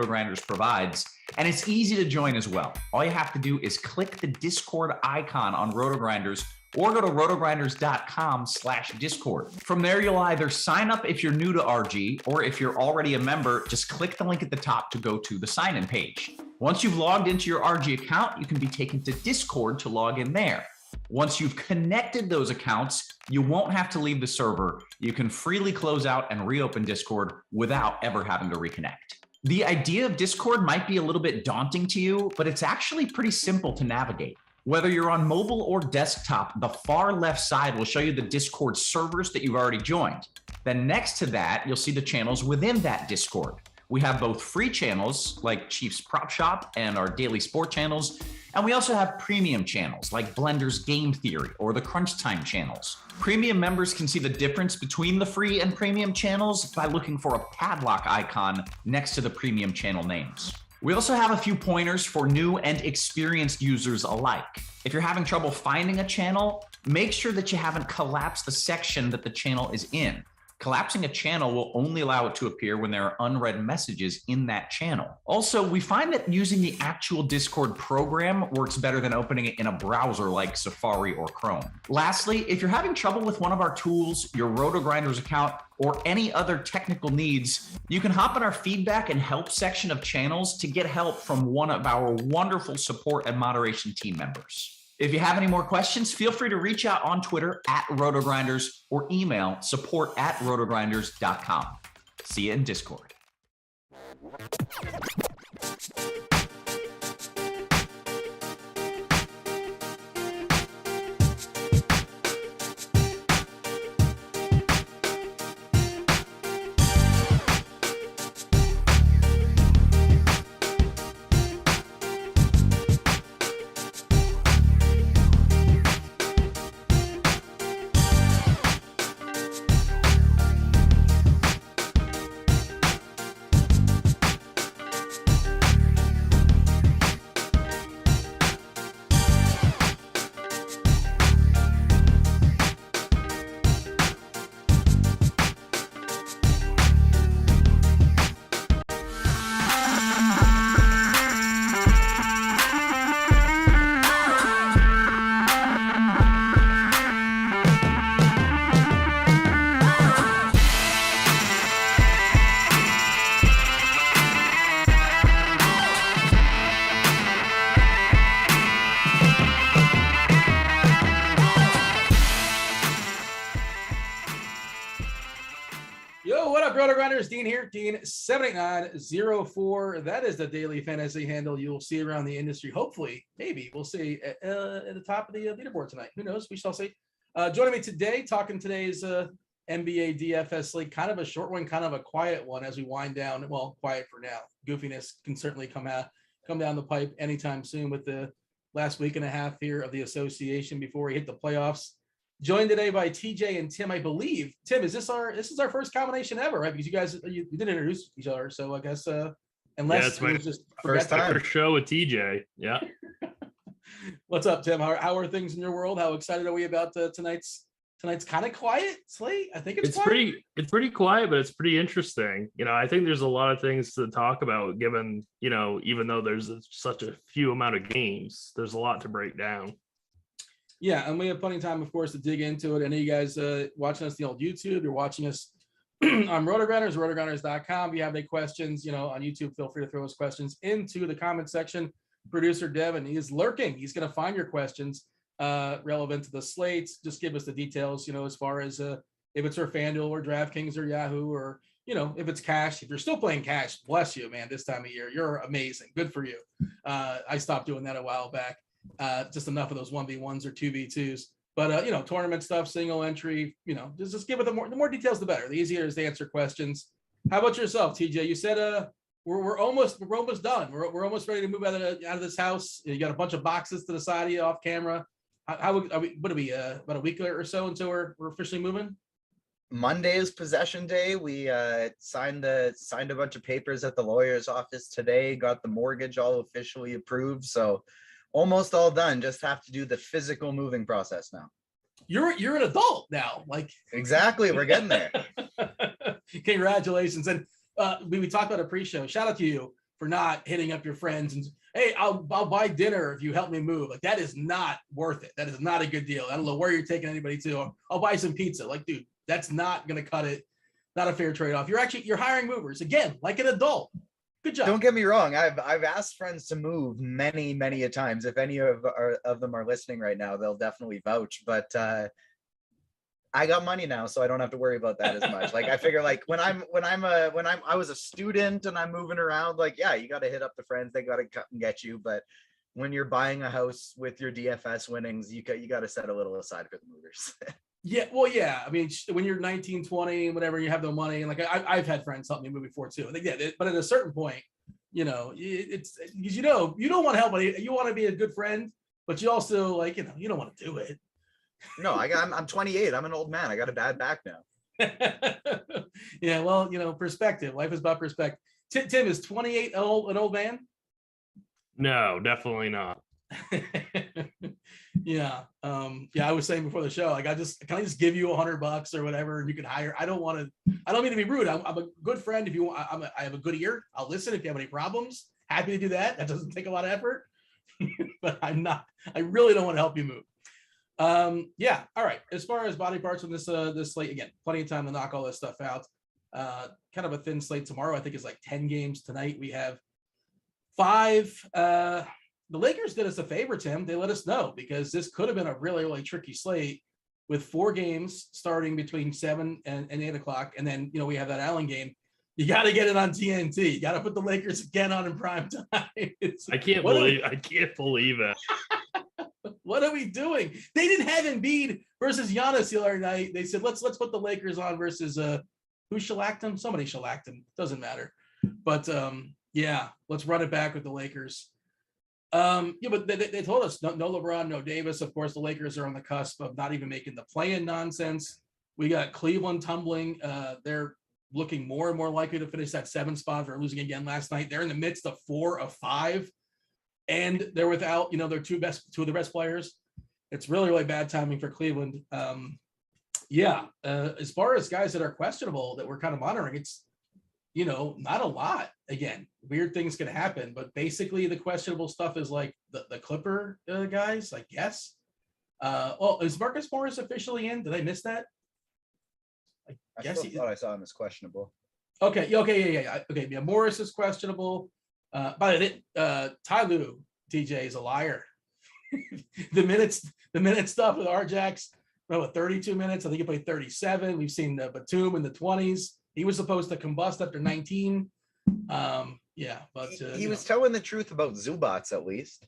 Rotogrinders provides, and it's easy to join as well. All you have to do is click the Discord icon on Rotogrinders or go to rotogrinders.com/Discord. From there, you'll either sign up if you're new to RG, or if you're already a member, just click the link at the top to go to the sign-in page. Once you've logged into your RG account, you can be taken to Discord to log in there. Once you've connected those accounts, you won't have to leave the server. You can freely close out and reopen Discord without ever having to reconnect. The idea of Discord might be a little bit daunting to you, but it's actually pretty simple to navigate. Whether you're on mobile or desktop, the far left side will show you the Discord servers that you've already joined. Then next to that, you'll see the channels within that Discord. We have both free channels like Chiefs Prop Shop and our daily sport channels. And we also have premium channels like Blender's Game Theory or the Crunch Time channels. Premium members can see the difference between the free and premium channels by looking for a padlock icon next to the premium channel names. We also have a few pointers for new and experienced users alike. If you're having trouble finding a channel, make sure that you haven't collapsed the section that the channel is in. Collapsing a channel will only allow it to appear when there are unread messages in that channel. Also, we find that using the actual Discord program works better than opening it in a browser like Safari or Chrome. Lastly, if you're having trouble with one of our tools, your Rotogrinders account, or any other technical needs, you can hop in our feedback and help section of channels to get help from one of our wonderful support and moderation team members. If you have any more questions, feel free to reach out on Twitter @Rotogrinders or email support@rotogrinders.com. See you in Discord. Dean here, Dean78904. That is the daily fantasy handle you'll see around the industry. Hopefully, maybe we'll see at the top of the leaderboard tonight. Who knows? We shall see. Joining me today, talking today's NBA DFS league, kind of a short one, kind of a quiet one as we wind down. Well, quiet for now. Goofiness can certainly come down the pipe anytime soon with the last week and a half here of the association before we hit the playoffs. Joined today by TJ and Tim, I believe. Tim, this is our first combination ever, right? Because you guys you didn't introduce each other, so I guess unless it was just first show with TJ. Yeah. What's up, Tim? How are things in your world? How excited are we about tonight's kind of quiet slate? I think it's quiet. pretty quiet, but it's pretty interesting. I think there's a lot of things to talk about. Given even though there's such a few amount of games, there's a lot to break down. Yeah, and we have plenty of time, of course, to dig into it. I know you guys watching us on the old YouTube. You're watching us on Rotogrinders, rotogrinders.com. If you have any questions, on YouTube, feel free to throw those questions into the comment section. Producer Devin, he is lurking. He's going to find your questions relevant to the slates. Just give us the details, as far as if it's for FanDuel or DraftKings or Yahoo, or, if it's cash. If you're still playing cash, bless you, man, this time of year. You're amazing. Good for you. I stopped doing that a while back. Just enough of those 1v1s or 2v2s, but tournament stuff, single entry, just give it the more details the better. The easier it is to answer questions. How about yourself, TJ? You said we're almost done. We're almost ready to move out of this house. You got a bunch of boxes to the side of you off camera. How are we? What are we? About a week or so until we're officially moving. Monday is possession day. We signed a bunch of papers at the lawyer's office today. Got the mortgage all officially approved. So. Almost all done. Just have to do the physical moving process now. You're an adult now. Like exactly, we're getting there. Congratulations. And we talked about a pre-show. Shout out to you for not hitting up your friends and, hey, I'll buy dinner if you help me move. Like, that is not worth it. That is not a good deal. I don't know where you're taking anybody to. I'll buy some pizza. Like, dude, that's not going to cut it. Not a fair trade-off. You're hiring movers again, like an adult. Good job. Don't get me wrong. I've asked friends to move many a times. If any of them are listening right now, they'll definitely vouch. But I got money now, so I don't have to worry about that as much. Like, I figure, like, when I was a student and I'm moving around, like, yeah, you got to hit up the friends. They got to come and get you. But when you're buying a house with your DFS winnings, you got to set a little aside for the movers. Yeah, well, yeah. I mean, when you're 19, 20, whatever, you have no money. And like, I've had friends help me move before too. Like, yeah, but at a certain point, you know, it's because, you know, you don't want to help anybody. You want to be a good friend, but you also, like, you know, you don't want to do it. No, I'm 28. I'm an old man. I got a bad back now. Yeah, well, you know, perspective. Life is about perspective. Tim, is 28 an old man? No, definitely not. Yeah. I was saying before the show, like, can I just give you $100 or whatever, and you can hire? I don't mean to be rude. I'm a good friend. If you want, I have a good ear. I'll listen if you have any problems. Happy to do that. That doesn't take a lot of effort. But I really don't want to help you move. Yeah. All right. As far as body parts on this slate, again, plenty of time to knock all this stuff out. Kind of a thin slate tomorrow. I think it's like 10 games tonight. We have 5. The Lakers did us a favor, Tim. They let us know, because this could have been a really tricky slate with 4 games starting between 7 and 8 o'clock. And then, you know, we have that Allen game. You got to get it on TNT. You got to put the Lakers again on in prime time. I can't believe it. What are we doing? They didn't have Embiid versus Giannis the other night. They said, let's put the Lakers on versus who shellacked them? Somebody shellacked them. Doesn't matter. But yeah, let's run it back with the Lakers. Yeah, but they told us no LeBron, no Davis. Of course, the Lakers are on the cusp of not even making the play-in nonsense. We got Cleveland tumbling. They're looking more and more likely to finish that 7 spot. They're losing again last night. They're in the midst of 4 of 5, and they're without, you know, their 2 of the best players. It's really bad timing for Cleveland. Yeah, as far as guys that are questionable that we're kind of monitoring, it's, you know, not a lot. Again, weird things can happen, but basically the questionable stuff is like the Clipper guys, I guess. Well, is Marcus Morris officially in? Did I miss that? I thought I saw him as questionable. Okay, yeah. Okay, yeah, Morris is questionable. By the way, Ty Lue, TJ, is a liar. the minute stuff with Arjax, 32 minutes. I think he played 37. We've seen Batum in the 20s. He was supposed to combust after 19. Yeah, but he was telling the truth about Zubats, at least.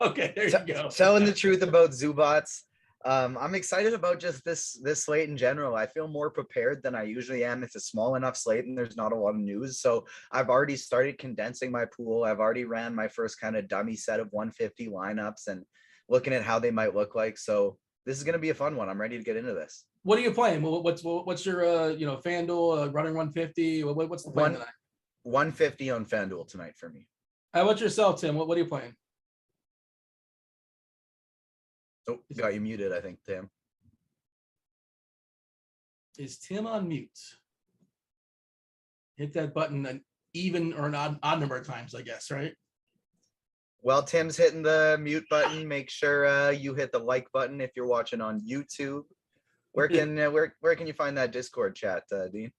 Okay, there you go. Telling the truth about Zubats. I'm excited about just this slate in general. I feel more prepared than I usually am. It's a small enough slate and there's not a lot of news. So I've already started condensing my pool. I've already ran my first kind of dummy set of 150 lineups and looking at how they might look like. So this is going to be a fun one. I'm ready to get into this. What are you playing? What's your FanDuel running 150? What's the plan tonight? 150 on FanDuel tonight for me. How about yourself, Tim? What are you playing? Oh, got you muted, I think, Tim. Is Tim on mute? Hit that button an even or an odd number of times, I guess, right? Well, Tim's hitting the mute button. Make sure you hit the like button if you're watching on YouTube. Where can you find that Discord chat, Dean?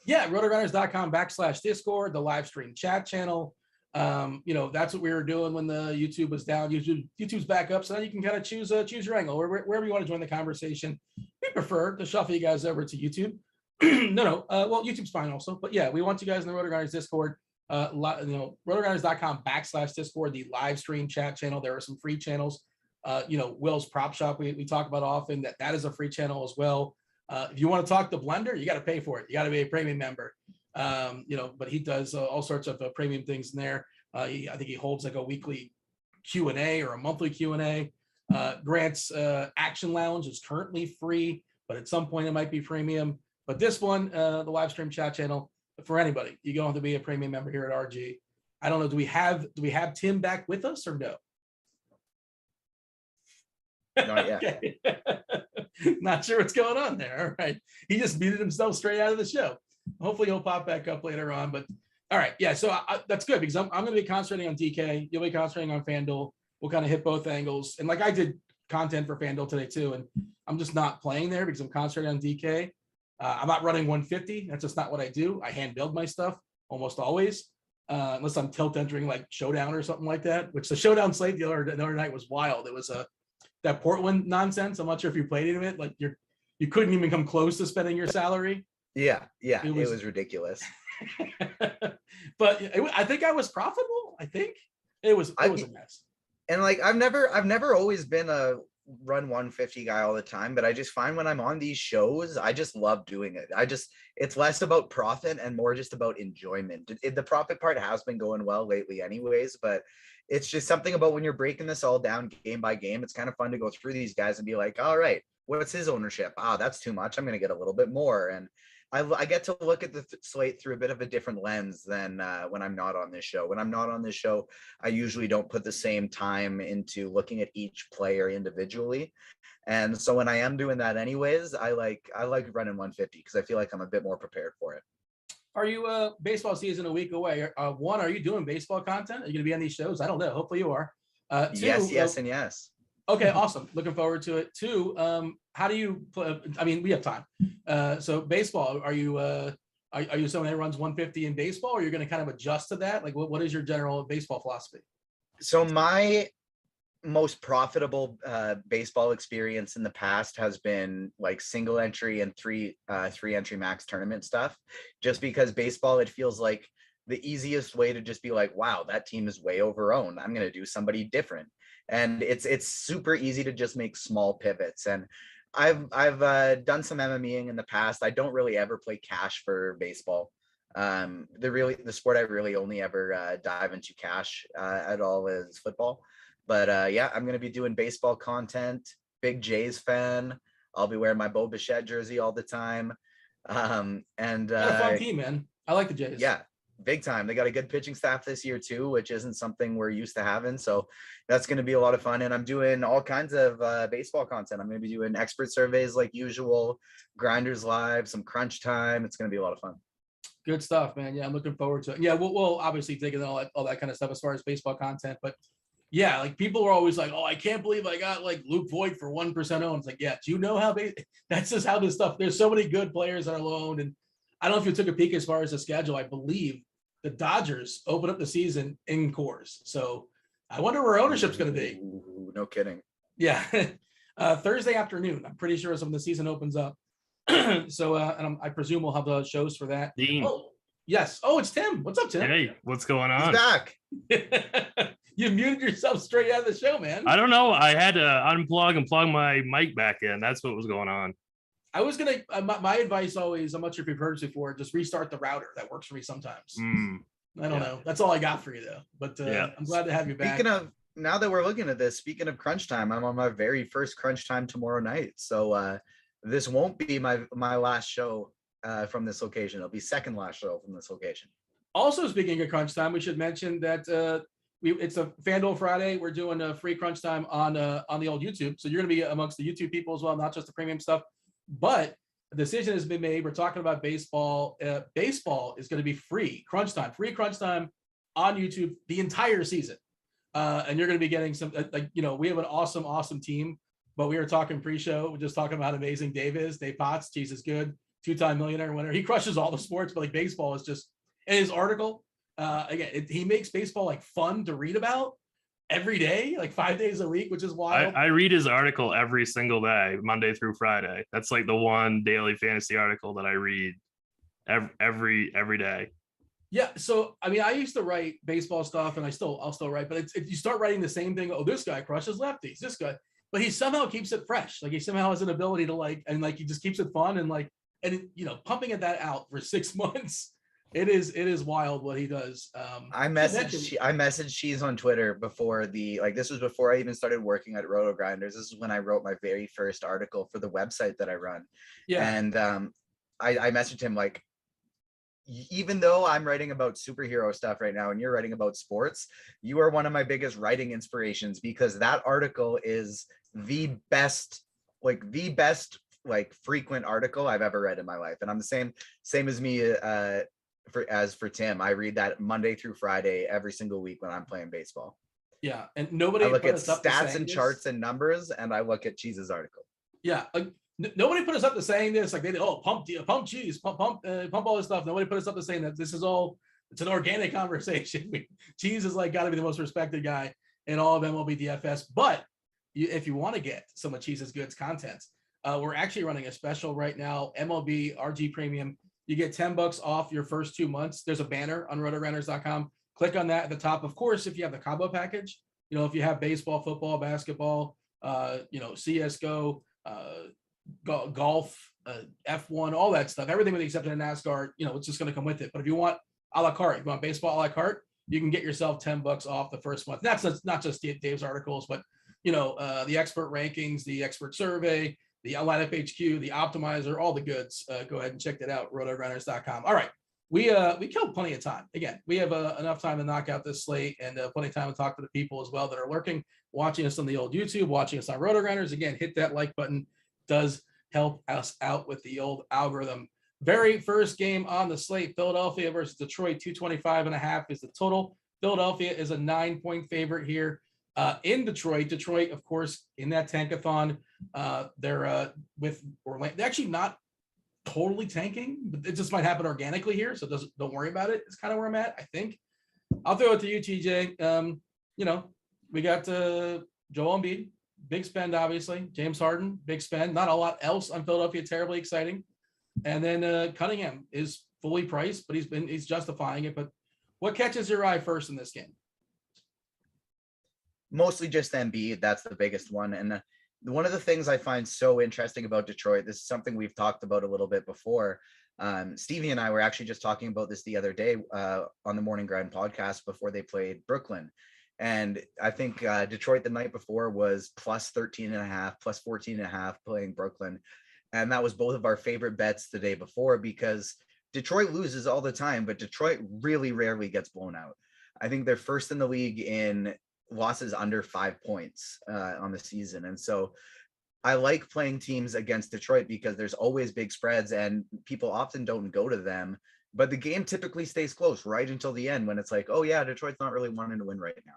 Yeah, Rotogrinders.com/Discord, the live stream chat channel. That's what we were doing when the YouTube was down. YouTube's back up, so now you can kind of choose your angle wherever you want to join the conversation. We prefer to shuffle you guys over to YouTube. Well, YouTube's fine also, but yeah, we want you guys in the Rotogrinders Discord. Rotogrinders.com/Discord, the live stream chat channel. There are some free channels. Will's Prop Shop we talk about often. That is a free channel as well. If you want to talk to Blender, you got to pay for it. You got to be a premium member. But he does all sorts of premium things in there. I think he holds like a weekly Q&A or a monthly Q&A. Grant's Action Lounge is currently free, but at some point it might be premium. But this one, the live stream chat channel, for anybody, you don't have to be a premium member here at RG. I don't know. Do we have Tim back with us or no? Not yet. Okay. Not sure what's going on there. All right. He just muted himself straight out of the show. Hopefully he'll pop back up later on. But All right. Yeah. So that's good because I'm going to be concentrating on DK. You'll be concentrating on FanDuel. We'll kind of hit both angles. And like I did content for FanDuel today too. And I'm just not playing there because I'm concentrating on DK. I'm not running 150. That's just not what I do. I hand build my stuff almost always, unless I'm tilt entering like Showdown or something like that, which the Showdown slate the other night was wild. It was that Portland nonsense. I'm not sure if you played any of it. Like you couldn't even come close to spending your salary. Yeah. It was ridiculous. But I think I was profitable. I think it was a mess. And like I've never always been a run 150 guy all the time, but I just find when I'm on these shows, I just love doing it. It's less about profit and more just about enjoyment. The profit part has been going well lately anyways, but it's just something about when you're breaking this all down game by game, it's kind of fun to go through these guys and be like, all right, what's his ownership? That's too much. I'm going to get a little bit more. And I get to look at the slate through a bit of a different lens than when I'm not on this show. When I'm not on this show, I usually don't put the same time into looking at each player individually. And so when I am doing that anyways, I like running 150 because I feel like I'm a bit more prepared for it. Are you baseball season a week away? One, are you doing baseball content? Are you going to be on these shows? I don't know. Hopefully you are. Two, yes, and yes. Okay, awesome. Looking forward to it. Two, how do you play? I mean, we have time. So baseball, are you someone that runs 150 in baseball, or you're going to kind of adjust to that? Like, what is your general baseball philosophy? So my most profitable baseball experience in the past has been like single entry and three entry max tournament stuff, just because baseball, it feels like the easiest way to just be like, wow, that team is way overowned. I'm going to do somebody different. And it's super easy to just make small pivots. And I've done some MMEing in the past. I don't really ever play cash for baseball. The sport I really only ever dive into cash at all is football. But yeah, I'm going to be doing baseball content. Big Jays fan. I'll be wearing my Bo Bichette jersey all the time. And a fun team, man. I like the Jays. Yeah. Big time. They got a good pitching staff this year too, which isn't something we're used to having. So that's going to be a lot of fun. And I'm doing all kinds of baseball content. I'm going to be doing expert surveys like usual, Grinderslive, some crunch time. It's going to be a lot of fun. Good stuff, man. Yeah, I'm looking forward to it. Yeah, we'll obviously dig in all that kind of stuff as far as baseball content. But yeah, like people are always like, oh, I can't believe I got like Luke Voigt for 1% owned. It's like, yeah, do you know how that's just how this stuff, there's so many good players that are low owned. And I don't know if you took a peek as far as the schedule. I believe the Dodgers open up the season in Coors. So I wonder where ownership's going to be. Ooh, no kidding. Yeah. Thursday afternoon, I'm pretty sure is when the season opens up. So, and I presume we'll have the shows for that. Dean. Oh, yes. Oh, it's Tim. What's up, Tim? Hey, what's going on? He's back. You muted yourself straight out of the show, man. I don't know. I had to unplug and plug my mic back in. That's what was going on. I was going to, my advice always, I'm not sure if you've heard this before, just restart the router. That works for me sometimes. I don't know. That's all I got for you though. But I'm glad to have you back. Speaking of, now that we're looking at this, speaking of crunch time, I'm on my very first crunch time tomorrow night. So this won't be my last show from this location. It'll be second last show from this location. Also, speaking of crunch time, we should mention that it's a FanDuel Friday. We're doing a free crunch time on the old YouTube. So you're going to be amongst the YouTube people as well, not just the premium stuff. But a decision has been made. We're talking about baseball. Baseball is going to be free crunch time on YouTube the entire season. And you're going to be getting some, we have an awesome team, but we were talking pre-show. We're just talking about how amazing Dave is. Dave Potts, Jesus good, 2-time millionaire winner. He crushes all the sports, but like baseball is just, in his article, he makes baseball like fun to read about every day, like 5 days a week, which is wild. I read his article every single day, Monday through Friday. That's like the one daily fantasy article that I read every day. Yeah. So, I mean, I used to write baseball stuff and I'll still write, but it's you start writing the same thing. Oh, this guy crushes lefties, this guy, but he somehow keeps it fresh. Like he somehow has an ability to he just keeps it fun and pumping that out for 6 months. It is wild what he does. I messaged Cheese on Twitter before this was before I even started working at Rotogrinders. This is when I wrote my very first article for the website that I run. Yeah. And I messaged him like, even though I'm writing about superhero stuff right now and you're writing about sports, you are one of my biggest writing inspirations, because that article is the best frequent article I've ever read in my life. And I'm the same as me for Tim, I read that Monday through Friday every single week when I'm playing baseball. Yeah, and nobody I look put at us up to stats saying and this. charts and numbers, and I look at Cheese's article. Yeah, like nobody put us up to saying this. Like they did, pump cheese, pump all this stuff. Nobody put us up to saying that this is all. It's an organic conversation. Cheese is like got to be the most respected guy in all of MLB DFS. But if you want to get some of Cheese's goods content, we're actually running a special right now. MLB RG Premium. You get $10 off your first 2 months. There's a banner on Rotogrinders.com. Click on that at the top. Of course, if you have the combo package, if you have baseball, football, basketball, CS:GO, golf, F1, all that stuff, everything with the exception of NASCAR, it's just going to come with it. But if you want a la carte, if you want baseball a la carte, you can get yourself $10 off the first month. That's not just Dave's articles, but the expert rankings, the expert survey, the lineup HQ, the optimizer, all the goods. Go ahead and check that out, rotogrinders.com. All right. We killed plenty of time. Again, we have enough time to knock out this slate and plenty of time to talk to the people as well that are lurking, watching us on the old YouTube, watching us on Rotogrinders. Again, hit that like button. Does help us out with the old algorithm. Very first game on the slate, Philadelphia versus Detroit, 225.5 is the total. Philadelphia is a 9-point favorite here in Detroit. Detroit, of course, in that tankathon, they're with Orlando. They're actually not totally tanking, but it just might happen organically here. So don't worry about it. It's kind of where I'm at, I think. I'll throw it to you, TJ. We got Joel Embiid, big spend, obviously. James Harden, big spend. Not a lot else on Philadelphia, terribly exciting. And then Cunningham is fully priced, but he's justifying it. But what catches your eye first in this game? Mostly just Embiid. That's the biggest one. And one of the things I find so interesting about Detroit, this is something we've talked about a little bit before. Stevie and I were actually just talking about this the other day on the Morning Grind podcast before they played Brooklyn. And I think Detroit the night before was plus 13.5, plus 14.5 playing Brooklyn. And that was both of our favorite bets the day before because Detroit loses all the time, but Detroit really rarely gets blown out. I think they're first in the league in losses under 5 points on the season. And so I like playing teams against Detroit because there's always big spreads and people often don't go to them, but the game typically stays close right until the end when it's like, oh yeah, Detroit's not really wanting to win right now.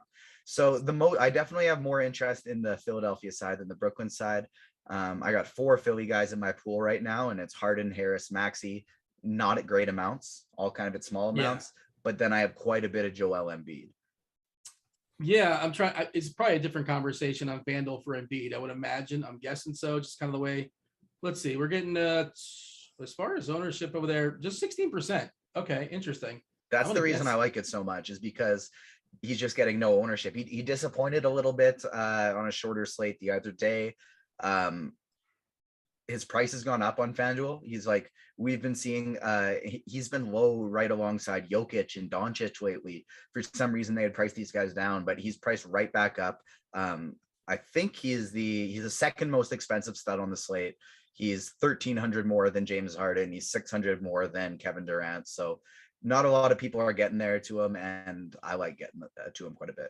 So I definitely have more interest in the Philadelphia side than the Brooklyn side. I got 4 Philly guys in my pool right now, and it's Harden, Harris, Maxey, not at great amounts, all kind of at small amounts, but then I have quite a bit of Joel Embiid. Yeah, I'm trying. It's probably a different conversation on FanDuel for Embiid, I would imagine. I'm guessing so, just kind of the way. Let's see. We're getting as far as ownership over there, just 16%. Okay, interesting. That's the reason I like it so much is because he's just getting no ownership. He disappointed a little bit on a shorter slate the other day. His price has gone up on FanDuel. He's like, we've been seeing, he's been low right alongside Jokic and Doncic lately. For some reason, they had priced these guys down, but he's priced right back up. I think he's the second most expensive stud on the slate. He's 1,300 more than James Harden. He's 600 more than Kevin Durant. So not a lot of people are getting there to him, and I like getting to him quite a bit.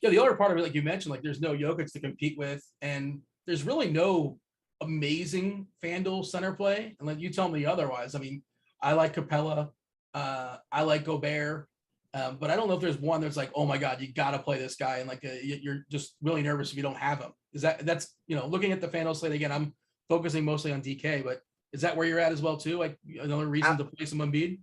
Yeah, the other part of it, like you mentioned, like there's no Jokic to compete with, and there's really no amazing FanDuel center play. And like you tell me otherwise. I mean, I like Capella, I like Gobert, but I don't know if there's one that's like, oh my God, you got to play this guy, and like you're just really nervous if you don't have him. That's looking at the FanDuel slate again, I'm focusing mostly on DK, but is that where you're at as well too? Like another reason to play some Embiid?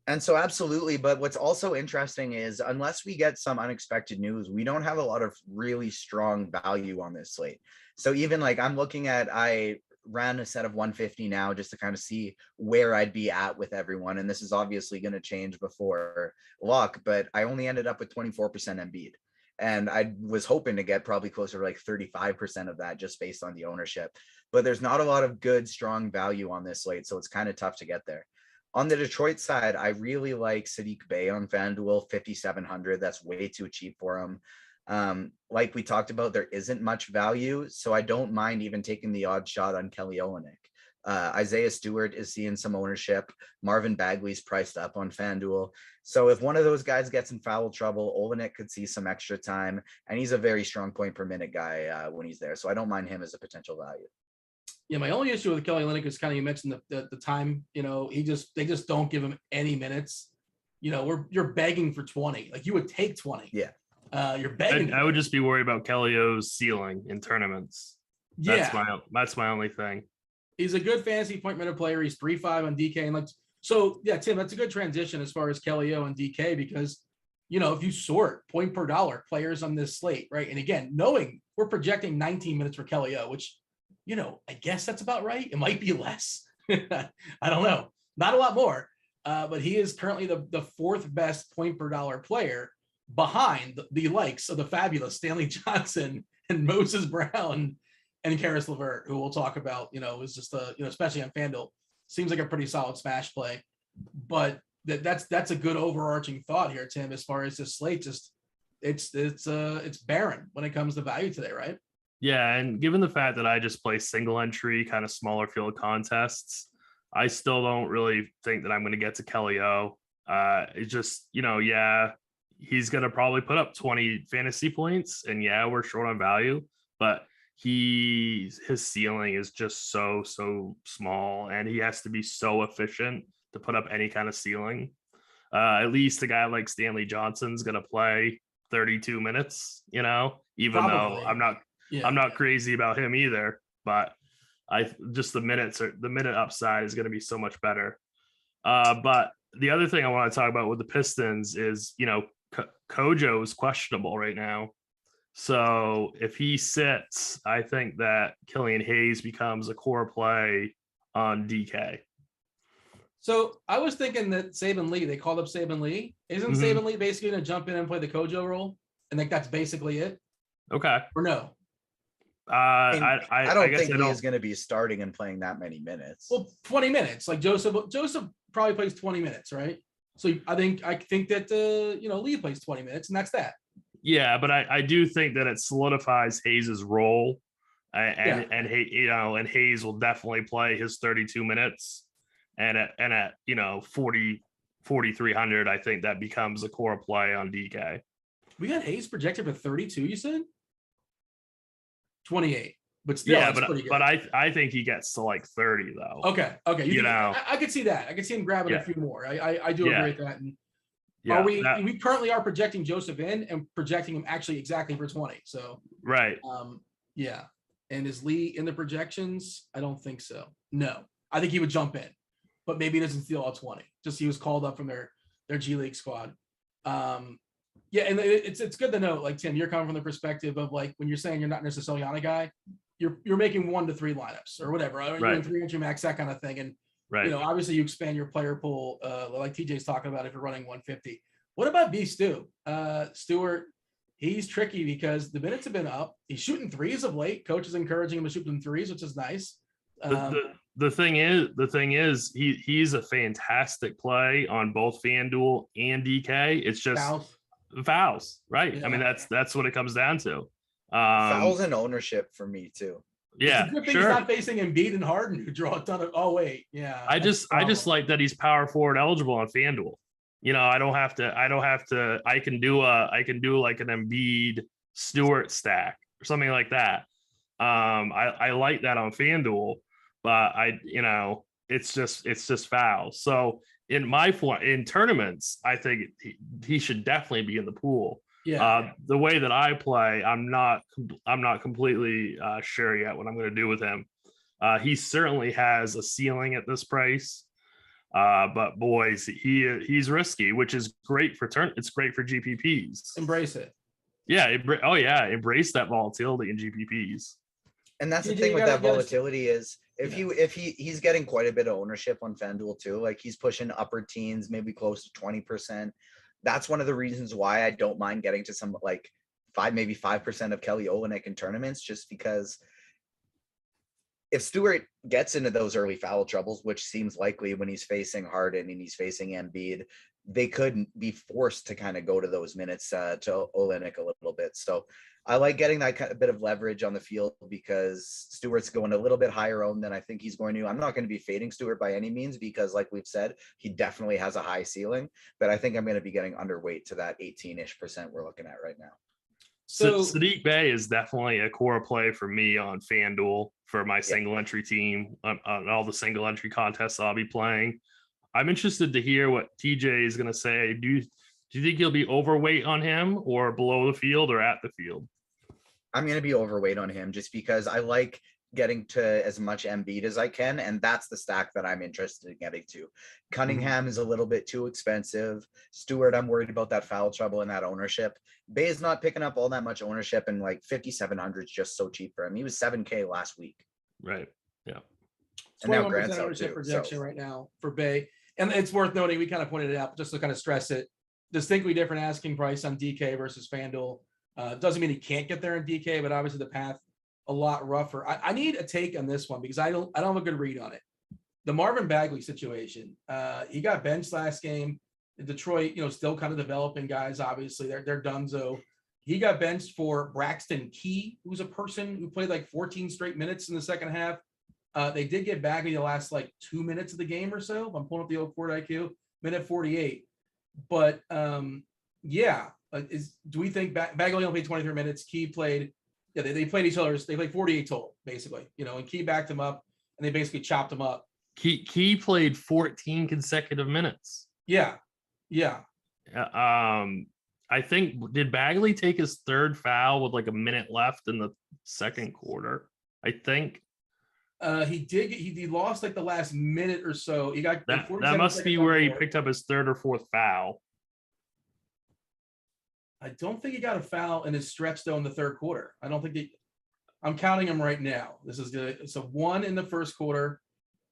And so absolutely. But what's also interesting is unless we get some unexpected news, we don't have a lot of really strong value on this slate. So even like I ran a set of 150 now just to kind of see where I'd be at with everyone. And this is obviously going to change before lock, but I only ended up with 24% Embiid. And I was hoping to get probably closer to like 35% of that just based on the ownership. But there's not a lot of good, strong value on this slate. So it's kind of tough to get there. On the Detroit side, I really like Sadiq Bey on FanDuel, 5,700. That's way too cheap for him. Like we talked about, there isn't much value, so I don't mind even taking the odd shot on Kelly Olynyk. Isaiah Stewart is seeing some ownership. Marvin Bagley's priced up on FanDuel. So if one of those guys gets in foul trouble, Olynyk could see some extra time, and he's a very strong point per minute guy when he's there. So I don't mind him as a potential value. Yeah, my only issue with Kelly Olynyk is kind of, you mentioned the time, they just don't give him any minutes. you're begging for 20. Like you would take 20. Yeah. You're begging. I would just be worried about Kelly O's ceiling in tournaments. Yeah. That's my only thing. He's a good fantasy point minute player. He's 3.5 on DK. And Tim, that's a good transition as far as Kelly O and DK, because, if you sort point per dollar players on this slate, right? And again, knowing we're projecting 19 minutes for Kelly O, which, I guess that's about right. It might be less. I don't know. Not a lot more. But he is currently the fourth best point per dollar player behind the likes of the fabulous Stanley Johnson and Moses Brown and Karis LeVert, who we'll talk about, is just especially on FanDuel, seems like a pretty solid smash play. But that's a good overarching thought here, Tim, as far as this slate. Just it's barren when it comes to value today, right? Yeah, and given the fact that I just play single entry, kind of smaller field contests, I still don't really think that I'm going to get to Kelly O. It's just, he's going to probably put up 20 fantasy points, and we're short on value, but his ceiling is just so small, and he has to be so efficient to put up any kind of ceiling. At least a guy like Stanley Johnson's going to play 32 minutes, even Probably. though I'm not crazy about him either, but the minute upside is going to be so much better. But the other thing I want to talk about with the Pistons is, Kojo is questionable right now. So if he sits, I think that Killian Hayes becomes a core play on DK. So I was thinking that Saban Lee, they called up Saban Lee. Isn't Saban Lee basically going to jump in and play the Kojo role? And that's basically it? Okay. Or no? I don't think he is going to be starting and playing that many minutes. Well, 20 minutes. Like Joseph probably plays 20 minutes, right? So I think that Lee plays 20 minutes, and that's that. Yeah, but I do think that it solidifies Hayes's role, and Hayes will definitely play his 32 minutes, and at 4,300, I think that becomes a core play on DK. We got Hayes projected for 32. You said 28, but still, but I think he gets to like 30 though. Okay, I could see that. I could see him grabbing a few more. I do agree with that. And we currently are projecting Joseph in and projecting him actually exactly for 20. So right. And is Lee in the projections? I don't think so. No, I think he would jump in, but maybe he doesn't steal all 20. Just he was called up from their G League squad. And it's good to know, like, Tim, you're coming from the perspective of, like, when you're saying you're not necessarily on a guy, you're making 1 to 3 lineups or whatever. Right. You're in 3 entry max, that kind of thing. And obviously you expand your player pool, like TJ's talking about, if you're running 150. What about B Stu? Stewart, he's tricky because the minutes have been up. He's shooting threes of late. Coach is encouraging him to shoot them threes, which is nice. The thing is he's a fantastic play on both FanDuel and DK. It's just fouls, right? Yeah. I mean, that's what it comes down to. Fouls and ownership for me too. Yeah, it's a good thing he's not facing Embiid and Harden, who draw a ton of. Oh wait, yeah. I just like that he's power forward eligible on FanDuel. I can do like an Embiid Stewart stack or something like that. I like that on FanDuel, but it's just fouls. So in tournaments, I think he should definitely be in the pool. Yeah. The way that I play, I'm not completely sure yet what I'm going to do with him. He certainly has a ceiling at this price, but boys, he's risky, which is great for It's great for GPPs. Embrace it. Yeah. Embrace that volatility in GPPs. And that's the thing with that volatility is if he's getting quite a bit of ownership on FanDuel too, like he's pushing upper teens, maybe close to 20%. That's one of the reasons why I don't mind getting to some like 5% of Kelly Olynyk in tournaments, just because if Stewart gets into those early foul troubles, which seems likely when he's facing Harden and he's facing Embiid, they could be forced to kind of go to those minutes to Olynyk a little bit. So I like getting that kind of bit of leverage on the field because Stewart's going a little bit higher owned than I think he's going to. I'm not going to be fading Stewart by any means because, like we've said, he definitely has a high ceiling, but I think I'm going to be getting underweight to that 18-ish% we're looking at right now. So Sadiq Bey is definitely a core play for me on FanDuel for my single entry team on all the single entry contests I'll be playing. I'm interested to hear what TJ is going to say. Do you think he'll be overweight on him or below the field or at the field? I'm going to be overweight on him just because I like getting to as much Embiid as I can, and that's the stack that I'm interested in getting to. Cunningham is a little bit too expensive. Stewart, I'm worried about that foul trouble and that ownership. Bay's not picking up all that much ownership, and like 5,700 is just so cheap for him. He was 7K last week. Right. Yeah. And now 21% Grant's out ownership too, projection so. right now for Bay. And it's worth noting, we kind of pointed it out just to kind of stress it. Distinctly different asking price on DK versus FanDuel. Doesn't mean he can't get there in DK, but obviously the path a lot rougher. I need a take on this one because I don't have a good read on it. The Marvin Bagley situation. He got benched last game. Detroit, still kind of developing guys. Obviously, they're donezo. He got benched for Braxton Key, who's a person who played like 14 straight minutes in the second half. They did get Bagley the last like 2 minutes of the game or so. I'm pulling up the old court IQ, minute 48. But do we think Bagley only played 23 minutes? Key played, they played each other's, they played 48 total, basically, and Key backed him up and they basically chopped him up. Key played 14 consecutive minutes. Yeah. I think, did Bagley take his third foul with like a minute left in the second quarter? I think. He did. He lost like the last minute or so. He got that must be where he picked up his third or fourth foul. I don't think he got a foul in his stretch though in the third quarter. I don't think I'm counting him right now. This is good. It's a 1 in the first quarter,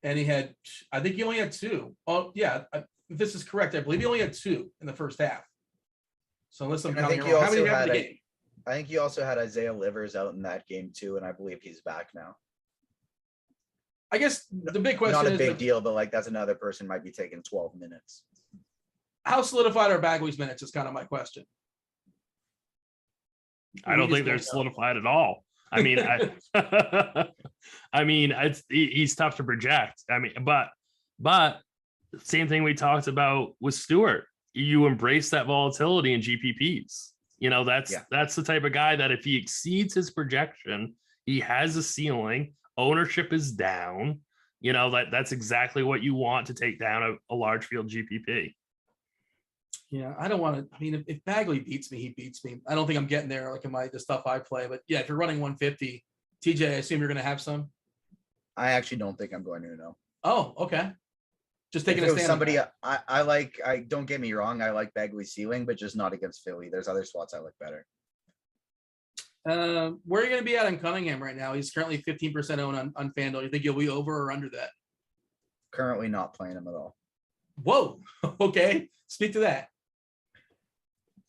and I think he only had 2. Oh yeah, if this is correct, I believe he only had 2 in the first half. So unless I'm counting wrong, how many have in the game? I think he also had Isaiah Livers out in that game too, and I believe he's back now. I guess the big question not a is big deal, but like that's another person might be taking 12 minutes. How solidified are Bagley's minutes is kind of my question. I don't think they're solidified at all. I mean, he's tough to project. I mean, but same thing we talked about with Stewart. You embrace that volatility in GPPs. That's the type of guy that if he exceeds his projection, he has a ceiling. Ownership is down. That's exactly what you want to take down a large field GPP. Yeah, I don't want to. I mean, if Bagley beats me, he beats me. I don't think I'm getting there like in the stuff I play. But yeah, if you're running 150, TJ, I assume you're going to have some. I actually don't think I'm going to know. Oh, okay. Just taking a stand. Somebody I like. I don't get me wrong. I like Bagley's ceiling, but just not against Philly. There's other spots I like better. Where are you going to be at on Cunningham right now? He's currently 15% owned on FanDuel. You think you'll be over or under that? Currently not playing him at all. Whoa. Okay. Speak to that.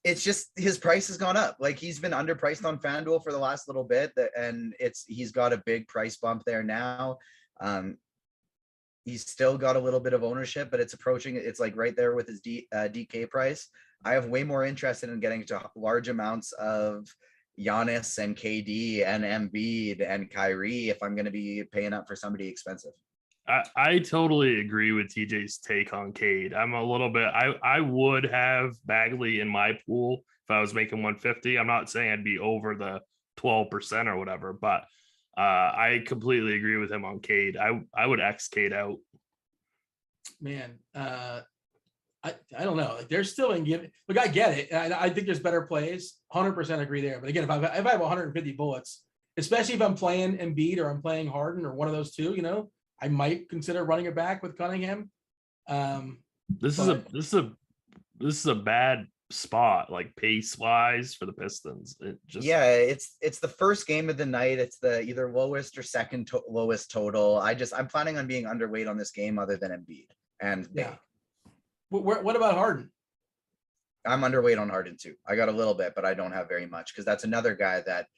It's just his price has gone up. Like he's been underpriced on FanDuel for the last little bit, and he's got a big price bump there now. He's still got a little bit of ownership, but it's approaching. It's like right there with his DK price. I have way more interest in getting to large amounts of Giannis and KD and Embiid and Kyrie if I'm going to be paying up for somebody expensive. I totally agree with TJ's take on Cade. I'm a little bit, I would have Bagley in my pool if I was making 150. I'm not saying I'd be over the 12% or whatever, but I completely agree with him on Cade. I would X Cade out. Man, I don't know. Like they're still in give. Look, I get it. I think there's better plays. 100% agree there. But again, if I have 150 bullets, especially if I'm playing Embiid or I'm playing Harden or one of those two, I might consider running it back with Cunningham. This is a bad spot, like pace wise for the Pistons. It's the first game of the night. It's the either lowest or second lowest total. I'm planning on being underweight on this game other than Embiid and yeah. What about Harden? I'm underweight on Harden too. I got a little bit, but I don't have very much because that's another guy that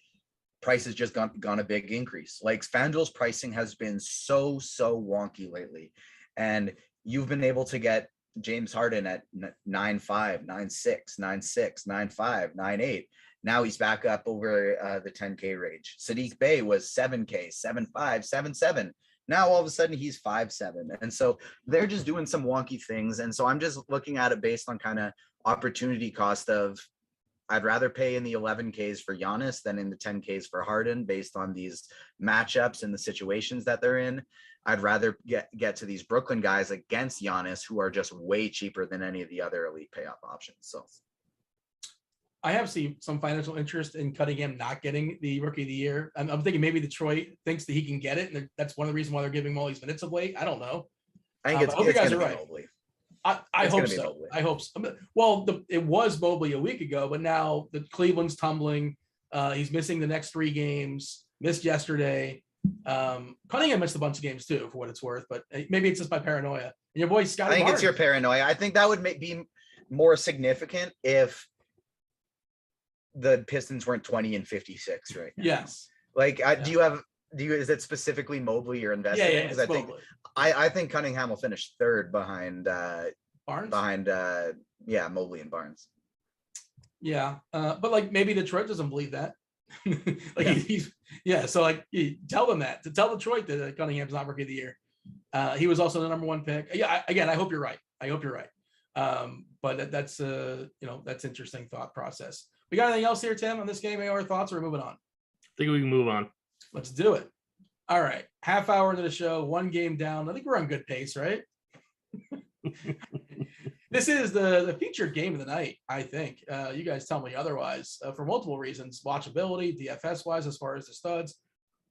price has just gone a big increase. Like FanDuel's pricing has been so wonky lately, and you've been able to get James Harden at 9.5, 9.6, 9.6, 9.5, 9.8. Now he's back up over the 10K range. Sadiq Bey was 7K, 7.5, 7.7. Now all of a sudden he's 5.7. And so they're just doing some wonky things. And so I'm just looking at it based on kind of opportunity cost of I'd rather pay in the 11Ks for Giannis than in the 10Ks for Harden based on these matchups and the situations that they're in. I'd rather get to these Brooklyn guys against Giannis, who are just way cheaper than any of the other elite payoff options. So I have seen some financial interest in Cunningham not getting the Rookie of the Year. I'm thinking maybe Detroit thinks that he can get it, and that's one of the reasons why they're giving him all these minutes of late. I don't know. I think it's you guys gonna are be right. Mobley. I It's hope gonna be so. Mobley. I hope so. Well, it was Mobley a week ago, but now the Cleveland's tumbling. He's missing the next 3 games. Missed yesterday. Cunningham missed a bunch of games too, for what it's worth. But maybe it's just my paranoia. And your boy Scotty I think Barnes. it's your paranoia. I think that would be more significant if the Pistons weren't 20 and 56 right now. Yes. Like, is it specifically Mobley you're invested in? Because I think Cunningham will finish 3rd behind Barnes. Mobley and Barnes. Yeah, but like maybe Detroit doesn't believe that. So like tell them that, to tell Detroit that Cunningham's not Rookie of the Year. He was also the number 1 pick. I hope you're right. But that's that's interesting thought process. We got anything else here, Tim, on this game? Any other thoughts, or we're moving on? I think we can move on. Let's do it. All right, half hour into the show, 1 game down. I think we're on good pace, right? This is the featured game of the night, I think. You guys tell me otherwise, for multiple reasons. Watchability, DFS-wise, as far as the studs.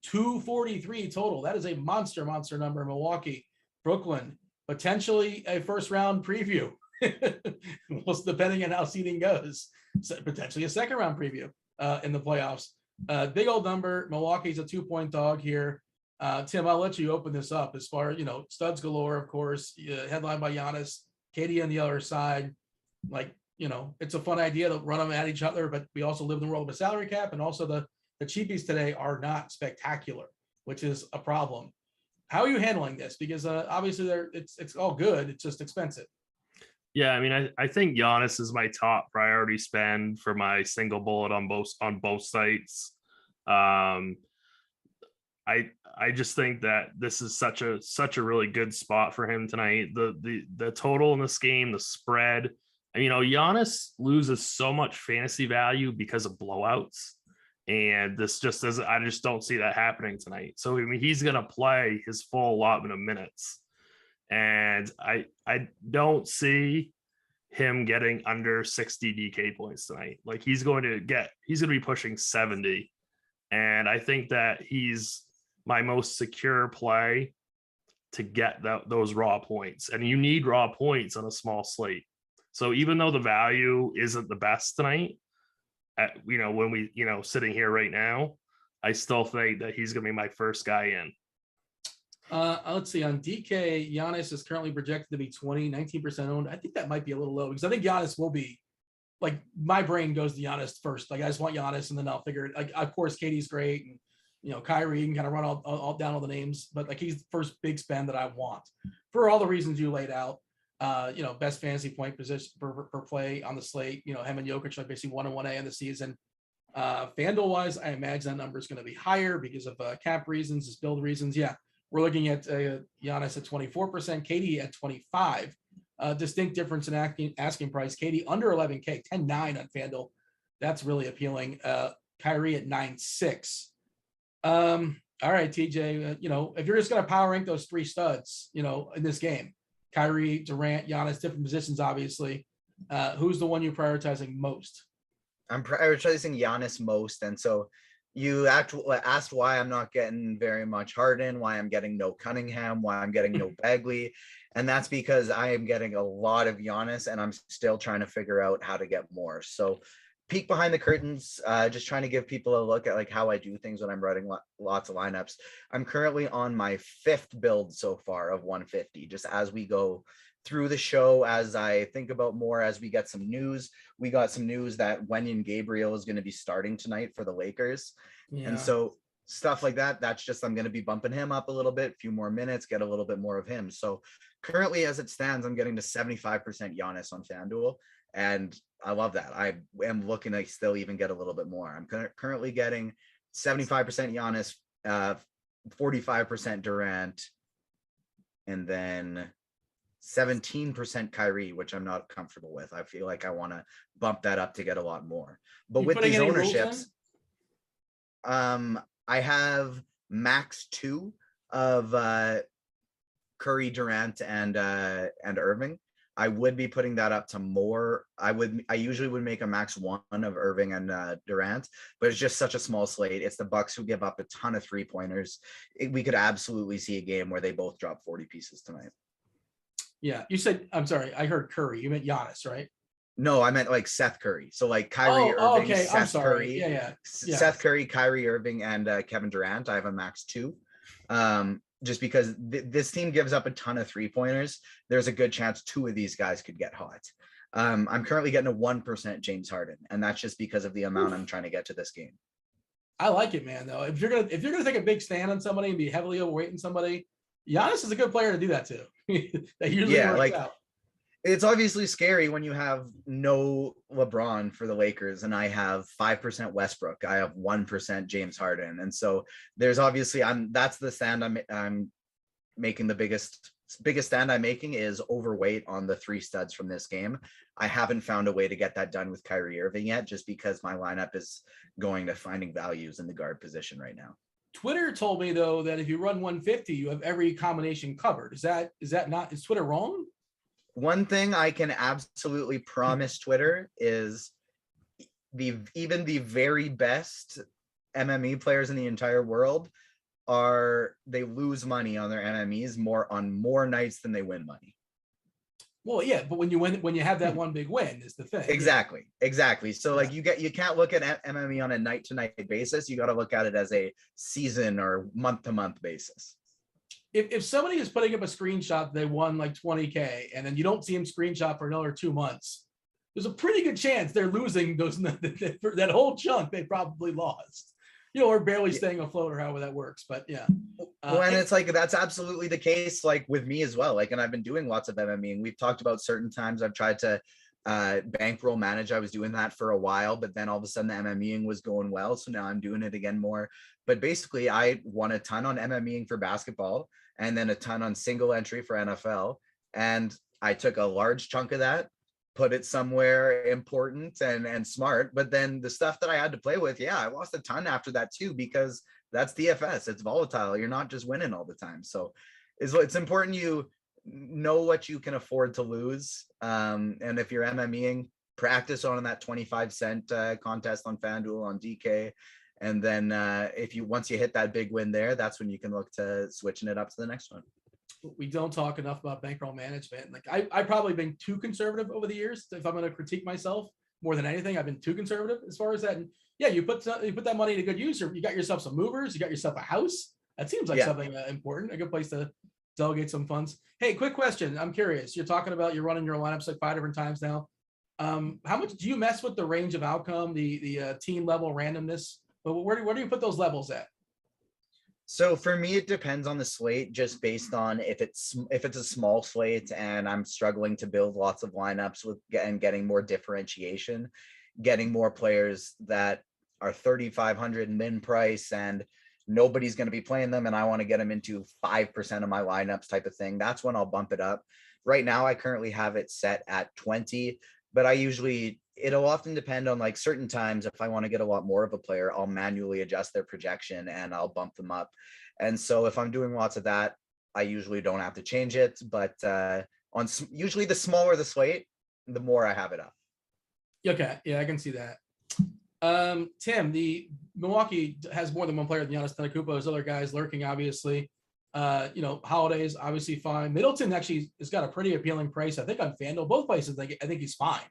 243 total. That is a monster number. Milwaukee, Brooklyn, potentially a first-round preview. Depending on how seeding goes. Potentially a second-round preview in the playoffs. Big old number. Milwaukee's a 2-point dog here. Tim, I'll let you open this up. As far as, studs galore, of course, headlined by Giannis. Katie on the other side, it's a fun idea to run them at each other, but we also live in the world of a salary cap, and also the cheapies today are not spectacular, which is a problem. How are you handling this? Because obviously it's all good, it's just expensive. Yeah, I mean, I think Giannis is my top priority spend for my single bullet on both sites. I just think that this is such a really good spot for him tonight. The total in this game, the spread. Giannis loses so much fantasy value because of blowouts, and this just doesn't. I just don't see that happening tonight. So he's gonna play his full allotment of minutes, and I don't see him getting under 60 DK points tonight. Like he's going to be pushing 70, and I think that he's my most secure play to get those raw points. And you need raw points on a small slate. So even though the value isn't the best tonight, when we, sitting here right now, I still think that he's going to be my first guy in. Let's see, on DK, Giannis is currently projected to be 19% owned. I think that might be a little low, because I think Giannis will be, like, my brain goes to Giannis first. Like, I just want Giannis, and then I'll figure it. Like, of course, Katie's great, and Kyrie, you can kind of run all down all the names, but like he's the first big spend that I want for all the reasons you laid out. Best fantasy point position per play on the slate. Him and Jokic are basically 1 and 1A in the season. FanDuel wise, I imagine that number is going to be higher because of cap reasons, just build reasons. Yeah, we're looking at Giannis at 24%, Katie at 25. Distinct difference in asking price. Katie under 11K, 10.9 on FanDuel. That's really appealing. Kyrie at 9.6. All right, TJ, if you're just going to power rank those 3 studs, in this game, Kyrie, Durant, Giannis, different positions, obviously, who's the one you're prioritizing most? I'm prioritizing Giannis most. And so you asked why I'm not getting very much Harden, why I'm getting no Cunningham, why I'm getting no Bagley. And that's because I am getting a lot of Giannis, and I'm still trying to figure out how to get more. So peek behind the curtains, just trying to give people a look at like how I do things when I'm writing lots of lineups. I'm currently on my 5th build so far of 150, just as we go through the show, as I think about more, as we get some news. We got some news that Wenyen Gabriel is going to be starting tonight for the Lakers. Yeah. And so stuff like that, that's just, I'm going to be bumping him up a little bit, a few more minutes, get a little bit more of him. So currently as it stands, I'm getting to 75% Giannis on FanDuel. And I love that. I am looking to still even get a little bit more. I'm currently getting 75% Giannis, 45% Durant, and then 17% Kyrie, which I'm not comfortable with. I feel like I want to bump that up to get a lot more. But You with putting these any rules ownerships, I have max 2 of Curry, Durant, and Irving. I would be putting that up to more. I usually would make a max 1 of Irving and Durant, but it's just such a small slate. It's the Bucks who give up a ton of 3-pointers. We could absolutely see a game where they both drop 40 pieces tonight. Yeah, you said, I'm sorry, I heard Curry. You meant Giannis, right? No, I meant like Seth Curry. So like Kyrie Irving, okay. I'm Seth sorry. Curry, Yeah. Seth Curry, Kyrie Irving, and Kevin Durant. I have a max 2. Just because this team gives up a ton of 3-pointers. There's a good chance 2 of these guys could get hot. I'm currently getting a 1% James Harden, and that's just because of the amount I'm trying to get to this game. I like it, man. Though, if you're gonna take a big stand on somebody and be heavily overweighting somebody, Giannis is a good player to do that too. That usually works out. It's obviously scary when you have no LeBron for the Lakers and I have 5% Westbrook. I have 1% James Harden. And so there's obviously that's the stand I'm making. The biggest stand I'm making is overweight on the 3 studs from this game. I haven't found a way to get that done with Kyrie Irving yet, just because my lineup is going to finding values in the guard position right now. Twitter told me though that if you run 150, you have every combination covered. Is Twitter wrong? One thing I can absolutely promise Twitter is even the very best MME players in the entire world they lose money on their MMEs more nights than they win money. Well, yeah, but when you have that one big win is the thing. Exactly. So like you can't look at MME on a night to night basis. You got to look at it as a season or month to month basis. If somebody is putting up a screenshot, they won like 20K, and then you don't see him screenshot for another 2 months, there's a pretty good chance they're losing that whole chunk they probably lost, or barely staying afloat or however that works. But yeah. When it's like, that's absolutely the case, like with me as well. Like, and I've been doing lots of MME, and we've talked about certain times I've tried to bankroll manage. I was doing that for a while, but then all of a sudden the MMEing was going well. So now I'm doing it again more. But basically I won a ton on MMEing for basketball and then a ton on single entry for NFL. And I took a large chunk of that, put it somewhere important and smart. But then the stuff that I had to play with, I lost a ton after that too, because that's DFS. It's volatile. You're not just winning all the time. So it's important you know what you can afford to lose. And if you're MMEing, practice on that 25-cent contest on FanDuel, on DK. And then once you hit that big win there, that's when you can look to switching it up to the next one. We don't talk enough about bankroll management. Like I've probably been too conservative over the years. If I'm going to critique myself more than anything, I've been too conservative as far as that. And you put that money to good use, or you got yourself some movers, you got yourself a house. That seems like something important, a good place to delegate some funds. Hey, quick question. I'm curious. You're talking about you're running your lineups like 5 different times now. How much do you mess with the range of outcome, the team level randomness? But where do you put those levels at? So for me, it depends on the slate, just based on if it's a small slate and I'm struggling to build lots of lineups and getting more differentiation, getting more players that are 3,500 min price and nobody's going to be playing them, and I want to get them into 5% of my lineups type of thing. That's when I'll bump it up. Right now, I currently have it set at 20, but it'll often depend on like certain times. If I want to get a lot more of a player, I'll manually adjust their projection and I'll bump them up. And so if I'm doing lots of that, I usually don't have to change it. But usually the smaller the slate, the more I have it up. Okay, yeah, I can see that. Tim, the Milwaukee has more than one player than Giannis Antetokounmpo. There's other guys lurking, obviously. Holidays obviously fine. Middleton actually has got a pretty appealing price. I think on FanDuel, both places. I think he's fine,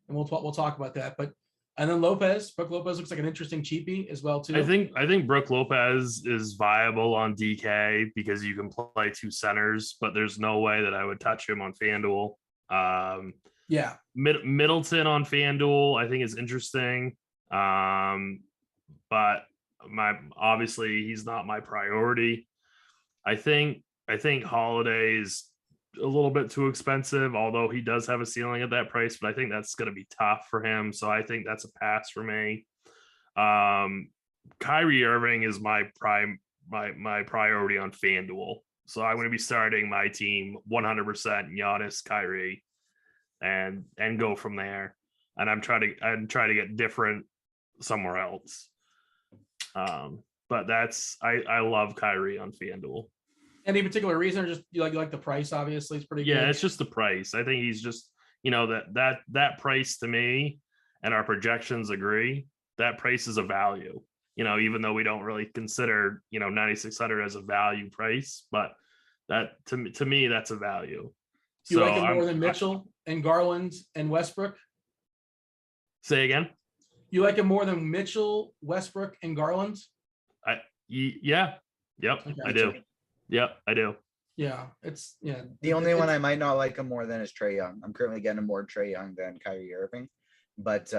and we'll talk about that. But and then Brook Lopez looks like an interesting cheapie as well too. I think Brook Lopez is viable on DK because you can play 2 centers, but there's no way that I would touch him on FanDuel. Middleton on FanDuel I think is interesting. But obviously he's not my priority. I think Holiday is a little bit too expensive, although he does have a ceiling at that price, but I think that's going to be tough for him. So I think that's a pass for me. Kyrie Irving is my priority on FanDuel. So I'm going to be starting my team 100% Giannis, Kyrie, and go from there. And I'm trying to get different somewhere else. But I love Kyrie on FanDuel. Any particular reason, or just you like the price? Obviously, it's pretty good. Yeah, it's just the price. I think he's just, that price to me, and our projections agree, that price is a value. Even though we don't really consider 9,600 as a value price, but that to me that's a value. You like it more than Mitchell and Garland and Westbrook? Say again? You like it more than Mitchell, Westbrook, and Garland? Yeah. Yep, okay. I do. Yep, I do. Yeah, it's The only one I might not like him more than is Trae Young. I'm currently getting more Trae Young than Kyrie Irving, but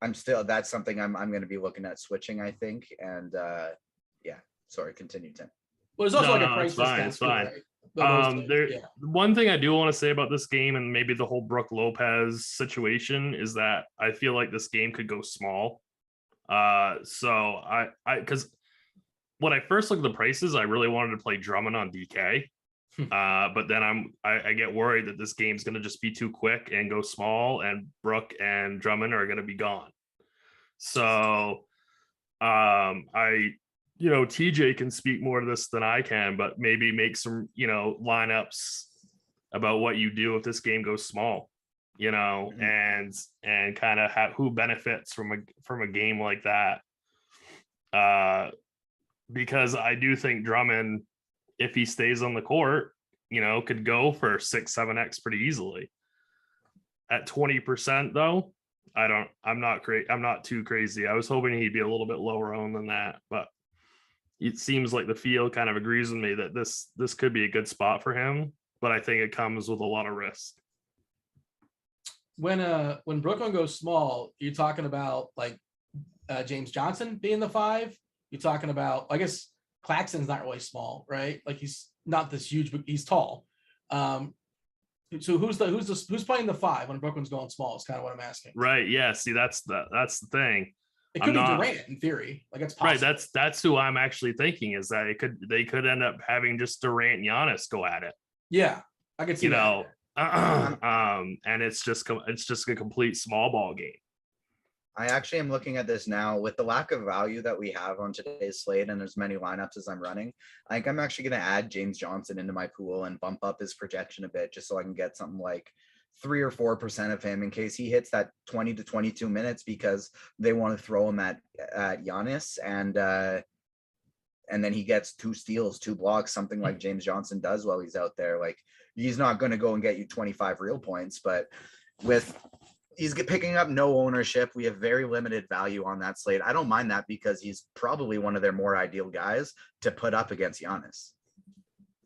that's something I'm going to be looking at switching, I think. And sorry, continue, Tim. Well, there's also a price discount. It's fine. Right? One thing I do want to say about this game, and maybe the whole Brook Lopez situation, is that I feel like this game could go small. So because when I first looked at the prices, I really wanted to play Drummond on DK. But then I get worried that this game's going to just be too quick and go small, and Brook and Drummond are going to be gone. So TJ can speak more to this than I can, but maybe make some, lineups about what you do if this game goes small, and kind of who benefits from a game like that. Because I do think Drummond, if he stays on the court, could go for 6-7x pretty easily. At 20% though, I'm not too crazy. I was hoping he'd be a little bit lower owned than that, but it seems like the field kind of agrees with me that this could be a good spot for him, but I think it comes with a lot of risk. When Brooklyn goes small, you're talking about like James Johnson being the 5. You're talking about, I guess Claxton's not really small, right? Like he's not this huge, but he's tall. So who's playing the 5 when Brooklyn's going small is kind of what I'm asking. Right. Yeah. See, that's the thing. It could be Durant in theory. Like it's possible. Right. That's who I'm actually thinking, is that they could end up having just Durant and Giannis go at it. Yeah, I could see that. And it's just a complete small ball game. I actually am looking at this now with the lack of value that we have on today's slate and as many lineups as I'm running. I think I'm actually going to add James Johnson into my pool and bump up his projection a bit just so I can get something like 3 or 4% of him in case he hits that 20 to 22 minutes because they want to throw him at Giannis and then he gets 2 steals, 2 blocks, something like James Johnson does while he's out there. Like he's not going to go and get you 25 real points, but he's picking up no ownership. We have very limited value on that slate. I don't mind that because he's probably one of their more ideal guys to put up against Giannis.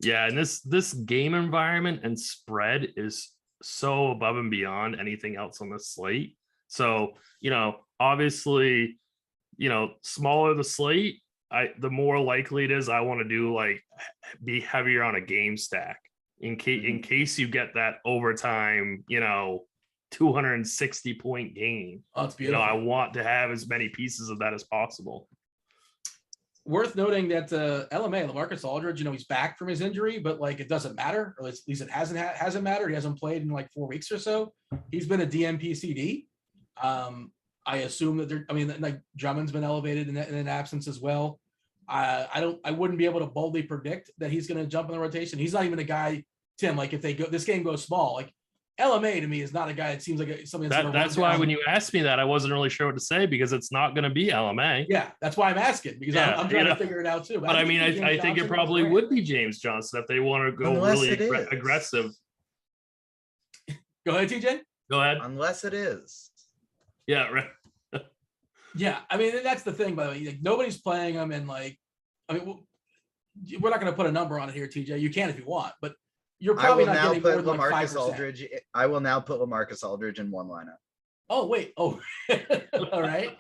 Yeah, and this game environment and spread is so above and beyond anything else on this slate. So, obviously, smaller the slate, the more likely it is I want to do be heavier on a game stack in case you get that overtime, 260 point game. Oh, it's beautiful. I want to have as many pieces of that as possible. Worth noting that LMA, LaMarcus Aldridge, he's back from his injury, but it doesn't matter, or at least it hasn't mattered. He hasn't played in 4 weeks or so. He's been a DNP CD. I assume that Drummond's been elevated in an absence as well. I wouldn't be able to boldly predict that he's going to jump in the rotation. He's not even a guy, Tim. If this game goes small, LMA to me is not a guy that seems like something that's why when you asked me that, I wasn't really sure what to say because it's not going to be LMA. Yeah, that's why I'm asking because I'm trying to figure it out too. But I think it probably would be James Johnson if they want to go really aggressive. Go ahead, TJ. Go ahead. Unless it is. Yeah, right. Yeah, that's the thing. By the way, nobody's playing him, and we're not going to put a number on it here, TJ. You can if you want, but. You're probably not getting more than LaMarcus Aldridge. I will now put LaMarcus Aldridge in one lineup. Oh, wait. Oh, all right.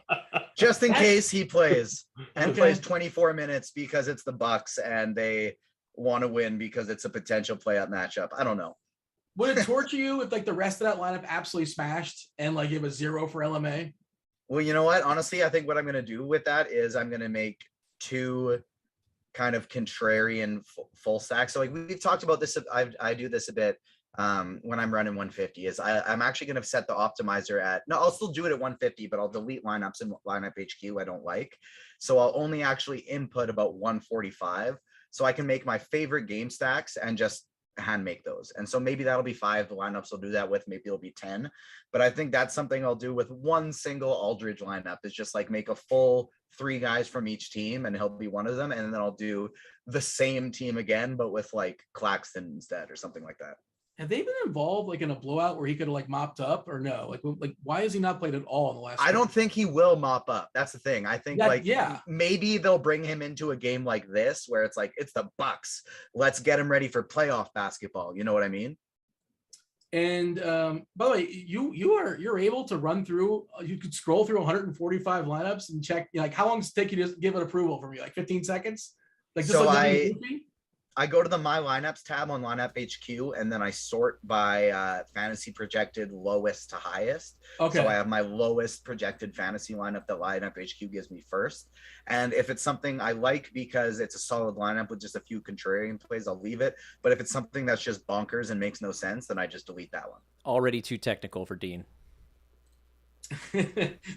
Just in case he plays and plays 24 minutes because it's the Bucks and they want to win because it's a potential play-up matchup. I don't know. Would it torture you if the rest of that lineup absolutely smashed and it was 0 for LMA? Well, you know what? Honestly, I think what I'm going to do with that is I'm going to make 2 kind of contrarian full stack. So like we've talked about this. I do this a bit when I'm running 150 is I'm actually going to set the optimizer at, no, I'll still do it at 150, but I'll delete lineups in lineup HQ I don't like. So I'll only actually input about 145. So I can make my favorite game stacks and just hand make those. And so maybe that'll be 5 lineups I'll do that with, maybe it'll be 10, but I think that's something I'll do with one single Aldridge lineup, is just like make a full 3 guys from each team and he'll be one of them. And then I'll do the same team again, but with like Claxton instead or something like that. Have they been involved like in a blowout where he could have like mopped up, or no? Like why has he not played at all in the last? I don't think he will mop up. That's the thing. I think yeah, maybe they'll bring him into a game like this where it's like, it's the Bucks. Let's get him ready for playoff basketball. You know what I mean? And by the way, you're able to run through. You could scroll through 145 lineups and check. Like, how long does it take you to give an approval from you? Like 15 seconds? Like just so like I go to the My Lineups tab on Lineup HQ, and then I sort by fantasy projected lowest to highest. Okay. So I have my lowest projected fantasy lineup that Lineup HQ gives me first. And if it's something I like because it's a solid lineup with just a few contrarian plays, I'll leave it. But if it's something that's just bonkers and makes no sense, then I just delete that one. Already too technical for Dean.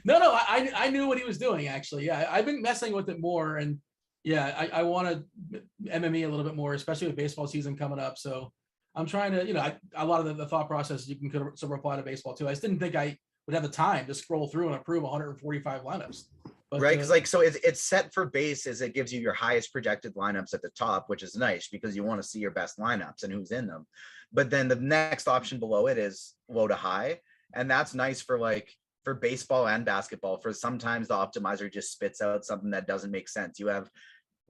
No, I knew what he was doing, actually. Yeah, I've been messing with it more, and yeah, I want to MME a little bit more, especially with baseball season coming up. So I'm trying to, a lot of the thought process you can sort of apply to baseball too. I just didn't think I would have the time to scroll through and approve 145 lineups. But, right, because like, so it's set for bases. It gives you your highest projected lineups at the top, which is nice because you want to see your best lineups and who's in them. But then the next option below it is low to high, and that's nice for like, for baseball and basketball. For sometimes the optimizer just spits out something that doesn't make sense. You have,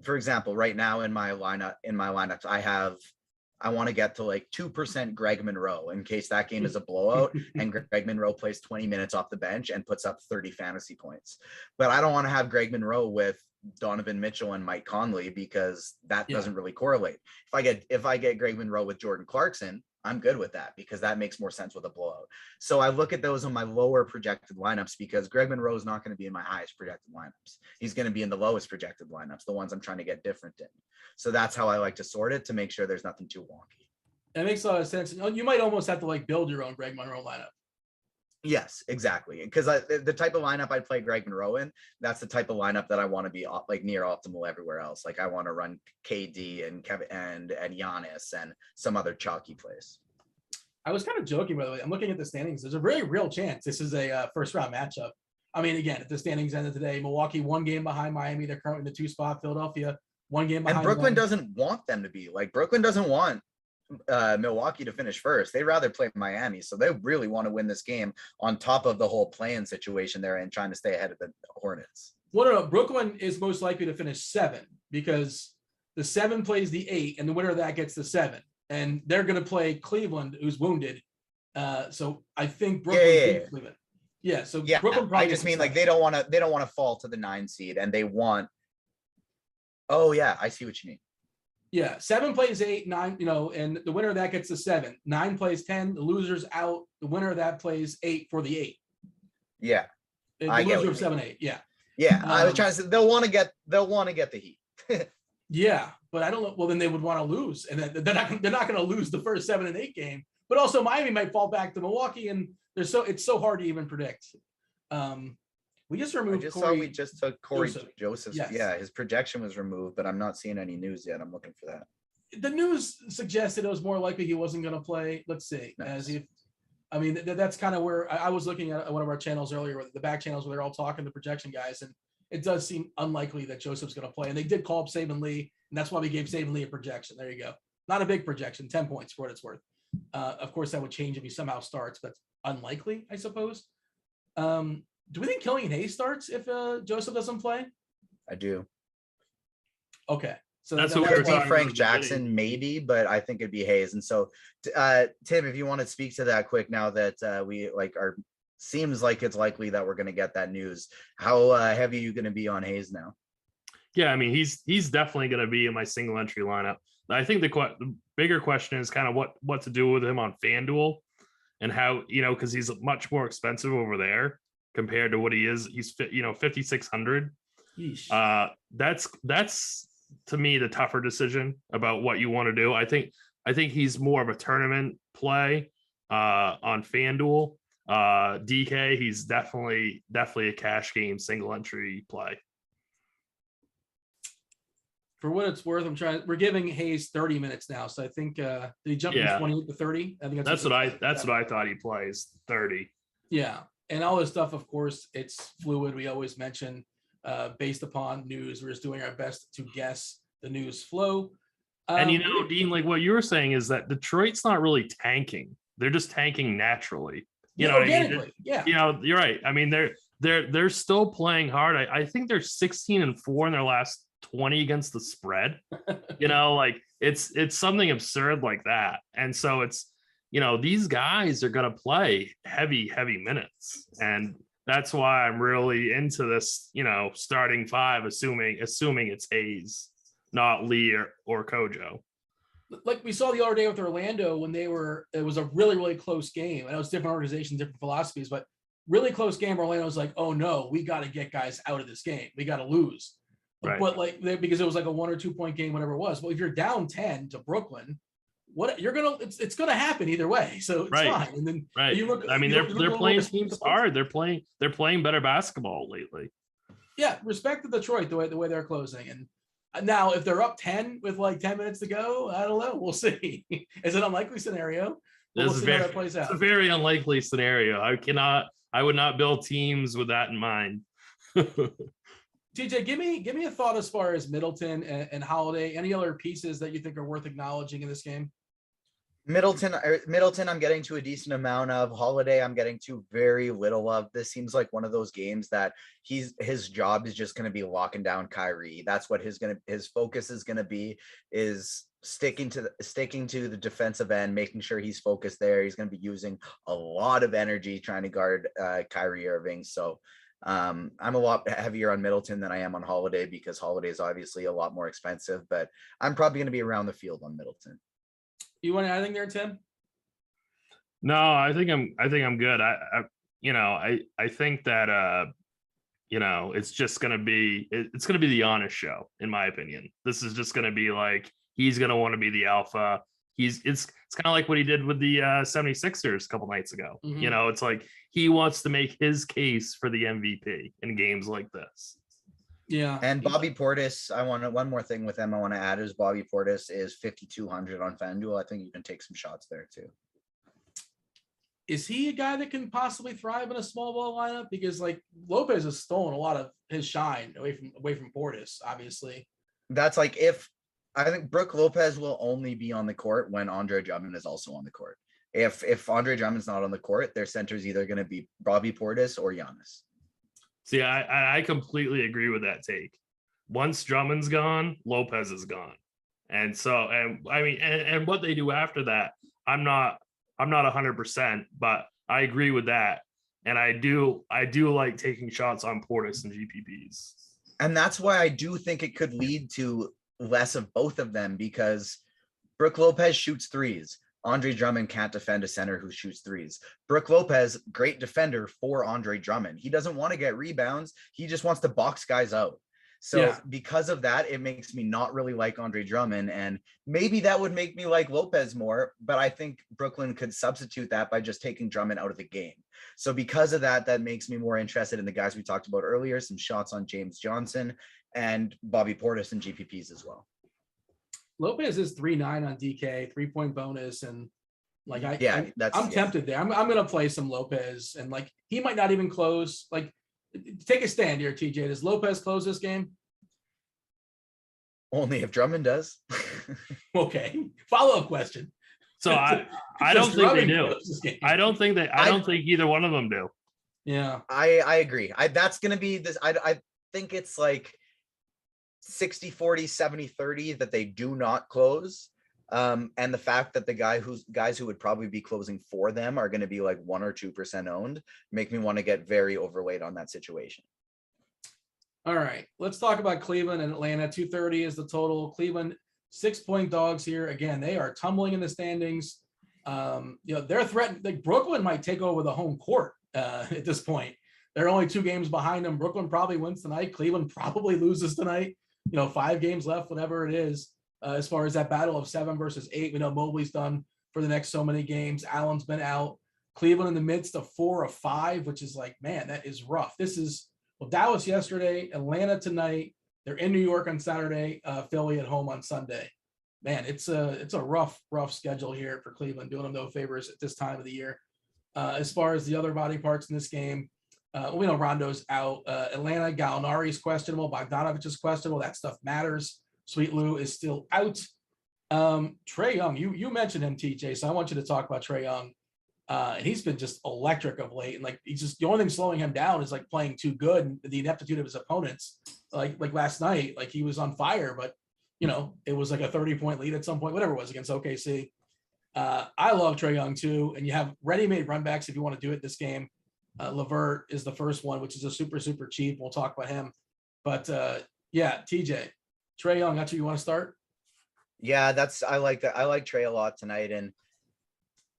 for example, right now in my lineups, I want to get to like 2% Greg Monroe in case that game is a blowout and Greg Monroe plays 20 minutes off the bench and puts up 30 fantasy points. But I don't want to have Greg Monroe with Donovan Mitchell and Mike Conley because that doesn't really correlate. If I get Greg Monroe with Jordan Clarkson, I'm good with that because that makes more sense with a blowout. So I look at those on my lower projected lineups because Greg Monroe is not going to be in my highest projected lineups. He's going to be in the lowest projected lineups, the ones I'm trying to get different in. So that's how I like to sort it to make sure there's nothing too wonky. That makes a lot of sense. You might almost have to like build your own Greg Monroe lineup. Yes, exactly. Because the type of lineup I play Greg Monroe in, that's the type of lineup that I want to be like near optimal everywhere else. Like I want to run KD and Kevin and Giannis and some other chalky plays. I was kind of joking, by the way. I'm looking at the standings. There's a very real chance this is a first round matchup. I mean, again, if the standings ended today, Milwaukee 1 game behind Miami. They're currently in the 2 spot. Philadelphia 1 game behind. And Brooklyn them. doesn't want them to be like, Brooklyn doesn't want Milwaukee to finish first. They'd rather play Miami. So they really want to win this game on top of the whole play-in situation they're in, trying to stay ahead of the Hornets. Well, no, Brooklyn is most likely to finish 7 because the 7 plays the 8 and the winner of that gets the 7. And they're going to play Cleveland, who's wounded. So I think Brooklyn Cleveland. Yeah. So yeah, Brooklyn probably I just mean like they don't want to fall to the 9 seed, and they want. Oh yeah, I see what you mean. Yeah, 7 plays 8, 9, and the winner of that gets the 7. 9 plays 10. The loser's out. The winner of that plays 8 for the 8. Yeah, The loser of 7, 8. Yeah. Yeah, I was trying to say they'll want to get the heat. Yeah, but I don't know. Well, then they would want to lose, and they're not going to lose the first 7 and 8 game. But also Miami might fall back to Milwaukee, and it's so hard to even predict. We just removed. We just took Corey Joseph. Yes. Yeah, his projection was removed, but I'm not seeing any news yet. I'm looking for that. The news suggested it was more likely he wasn't going to play. Let's see. Nice. That's kind of where I was looking at one of our channels earlier, the back channels where they're all talking to projection guys, and it does seem unlikely that Joseph's going to play. And they did call up Saban Lee, and that's why we gave Saban Lee a projection. There you go. Not a big projection, 10 points for what it's worth. Of course, that would change if he somehow starts, but unlikely, I suppose. Do we think Killian Hayes starts if Joseph doesn't play? I do. Okay. So That's It what could we were be talking Frank about Jackson, maybe, but I think it'd be Hayes. And so, Tim, if you want to speak to that quick, now that we seems like it's likely that we're going to get that news. How heavy are you going to be on Hayes now? Yeah, I mean, he's definitely going to be in my single entry lineup. I think the bigger question is kind of what to do with him on FanDuel and how, because he's much more expensive over there compared to what he is. He's 5,600. That's to me the tougher decision about what you want to do. I think he's more of a tournament play on FanDuel. DK, he's definitely a cash game single entry play. For what it's worth, we're giving Hayes 30 minutes now. So I think did he jump from 28 to 30? I think that's what I thought he plays 30. Yeah. And all this stuff, of course, it's fluid. We always mention based upon news. We're just doing our best to guess the news flow. And Dean, like what you were saying is that Detroit's not really tanking. They're just tanking naturally. You know what I mean? Yeah. You're right. I mean, they're still playing hard. I think they're 16-4 in their last 20 against the spread. Like it's something absurd like that. And so it's, these guys are going to play heavy minutes. And that's why I'm really into this, starting five, assuming it's Hayes, not Lee or Kojo. Like we saw the other day with Orlando when it was a really, really close game. And it was different organizations, different philosophies, but really close game. Orlando was like, oh no, we got to get guys out of this game. We got to lose. Right. But because it was like a 1 or 2 point game, whatever it was. Well, if you're down 10 to Brooklyn, it's gonna happen either way. So it's fine. And then they're playing teams hard. They're playing better basketball lately. Yeah, respect to Detroit the way they're closing. And now if they're up 10 with like 10 minutes to go, I don't know. We'll see. Is it an unlikely scenario? We'll see how that plays out. It's a very unlikely scenario. I would not build teams with that in mind. TJ, give me a thought as far as Middleton and Holiday. Any other pieces that you think are worth acknowledging in this game? Middleton, I'm getting to a decent amount of. Holiday, I'm getting to very little of. This seems like one of those games that his job is just going to be locking down Kyrie. That's what his focus is going to be, is sticking to the defensive end, making sure he's focused there. He's going to be using a lot of energy trying to guard Kyrie Irving. So I'm a lot heavier on Middleton than I am on Holiday, because Holiday is obviously a lot more expensive, but I'm probably going to be around the field on Middleton. You want anything there, Tim? No, I think I'm good. I think that it's just gonna be the honest show, in my opinion. This is just gonna be like, he's gonna want to be the alpha. It's kind of like what he did with the 76ers a couple nights ago. Mm-hmm. It's like he wants to make his case for the MVP in games like this. Yeah. And Bobby Portis, one more thing with him I want to add is Bobby Portis is 5,200 on FanDuel. I think you can take some shots there too. Is he a guy that can possibly thrive in a small ball lineup? Because like Lopez has stolen a lot of his shine away from Portis, obviously. That's like, I think Brook Lopez will only be on the court when Andre Drummond is also on the court. If Andre Drummond's not on the court, their center is either going to be Bobby Portis or Giannis. See, I completely agree with that take. Once Drummond's gone, Lopez is gone. And so, and what they do after that, I'm not 100%, but I agree with that. And I do like taking shots on Portis and GPPs. And that's why I do think it could lead to less of both of them, because Brook Lopez shoots threes. Andre Drummond can't defend a center who shoots threes. Brook Lopez, great defender for Andre Drummond. He doesn't want to get rebounds. He just wants to box guys out. So because of that, it makes me not really like Andre Drummond. And maybe that would make me like Lopez more, but I think Brooklyn could substitute that by just taking Drummond out of the game. So because of that, that makes me more interested in the guys we talked about earlier, some shots on James Johnson and Bobby Portis and GPPs as well. Lopez is 3.9 on DK, 3-point bonus, and like I'm tempted there. I'm gonna play some Lopez, and like he might not even close. Like, take a stand here, TJ. Does Lopez close this game? Only if Drummond does. Okay. Follow-up question. So I don't think they do. I don't think either one of them do. Yeah, I agree. That's gonna be this. I think it's like 60-40, 70-30 that they do not close. And the fact that the guys who would probably be closing for them are going to be like 1 or 2% owned make me want to get very overweight on that situation. All right, let's talk about Cleveland and Atlanta. 230 is the total. Cleveland 6-point dogs here. Again, they are tumbling in the standings. They're threatened. Like Brooklyn might take over the home court at this point. They're only 2 games behind them. Brooklyn probably wins tonight. Cleveland probably loses tonight. 5 games left, whatever it is, as far as that battle of 7 versus 8. We know Mobley's done for the next so many games. Allen's been out. Cleveland in the midst of 4 of 5, which is like, man, that is rough. This is, Dallas yesterday, Atlanta tonight. They're in New York on Saturday, Philly at home on Sunday. Man, it's a rough schedule here for Cleveland, doing them no favors at this time of the year. As far as the other body parts in this game, we know Rondo's out. Atlanta, Gallinari's questionable. Bogdanovic is questionable. That stuff matters. Sweet Lou is still out. Trae Young, you mentioned him, TJ, so I want you to talk about Trae Young. And he's been just electric of late. And like, he's just, the only thing slowing him down is like playing too good and the ineptitude of his opponents. Like last night, like he was on fire, but it was like a 30-point lead at some point, whatever it was against OKC. I love Trae Young too. And you have ready-made runbacks if you want to do it this game. LeVert is the first one, which is a super, super cheap. We'll talk about him. But yeah, TJ, Trae Young, that's where you want to start? Yeah, I like that. I like Trae a lot tonight. And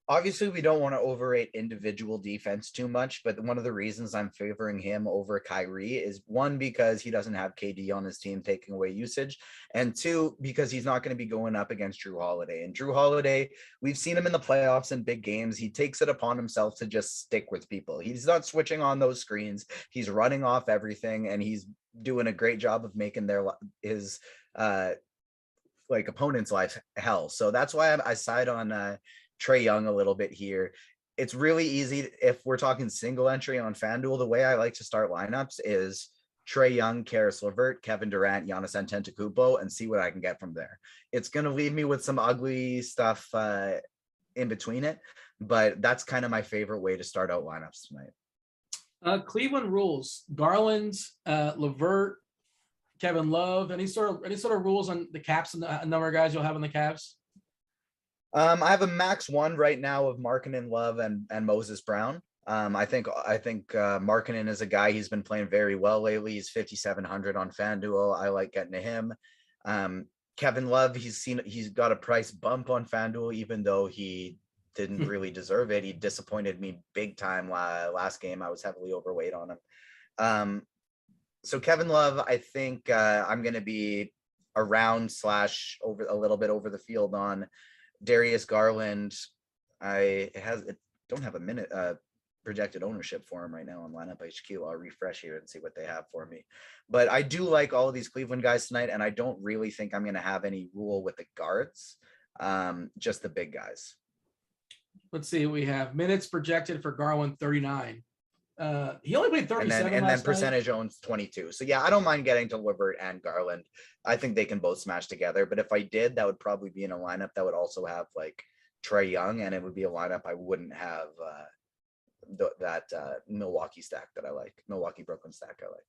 obviously we don't want to overrate individual defense too much, but one of the reasons I'm favoring him over Kyrie is, one, because he doesn't have KD on his team taking away usage, and two, because he's not going to be going up against Drew Holiday. And Drew Holiday, we've seen him in the playoffs in big games. He takes it upon himself to just stick with people. He's not switching on those screens. He's running off everything, and he's doing a great job of making his opponent's life hell. So that's why I side on Trae Young a little bit here. It's really easy if we're talking single entry on FanDuel. The way I like to start lineups is Trae Young, Karis LeVert, Kevin Durant, Giannis Antetokounmpo, and see what I can get from there. It's going to leave me with some ugly stuff in between it, but that's kind of my favorite way to start out lineups tonight. Cleveland rules: Garland, LeVert, Kevin Love. Any sort of rules on the caps and the number of guys you'll have in the caps? I have a max 1 right now of Markkanen, Love, and Moses Brown. I think Markkanen is a guy, he's been playing very well lately. He's 5,700 on FanDuel. I like getting to him. Kevin Love, he's got a price bump on FanDuel, even though he didn't really deserve it. He disappointed me big time last game. I was heavily overweight on him. So Kevin Love, I think I'm going to be around / over a little bit over the field on Darius Garland. I don't have a minute projected ownership for him right now on Lineup HQ. I'll refresh here and see what they have for me. But I do like all of these Cleveland guys tonight, and I don't really think I'm going to have any rule with the guards, just the big guys. Let's see. We have minutes projected for Garland, 39. He only played 37 and then last percentage owns 22. So yeah, I don't mind getting to LeVert and Garland. I think they can both smash together. But if I did, that would probably be in a lineup that would also have like Trae Young, and it would be a lineup I wouldn't have that Milwaukee stack that I like, Milwaukee Brooklyn stack I like.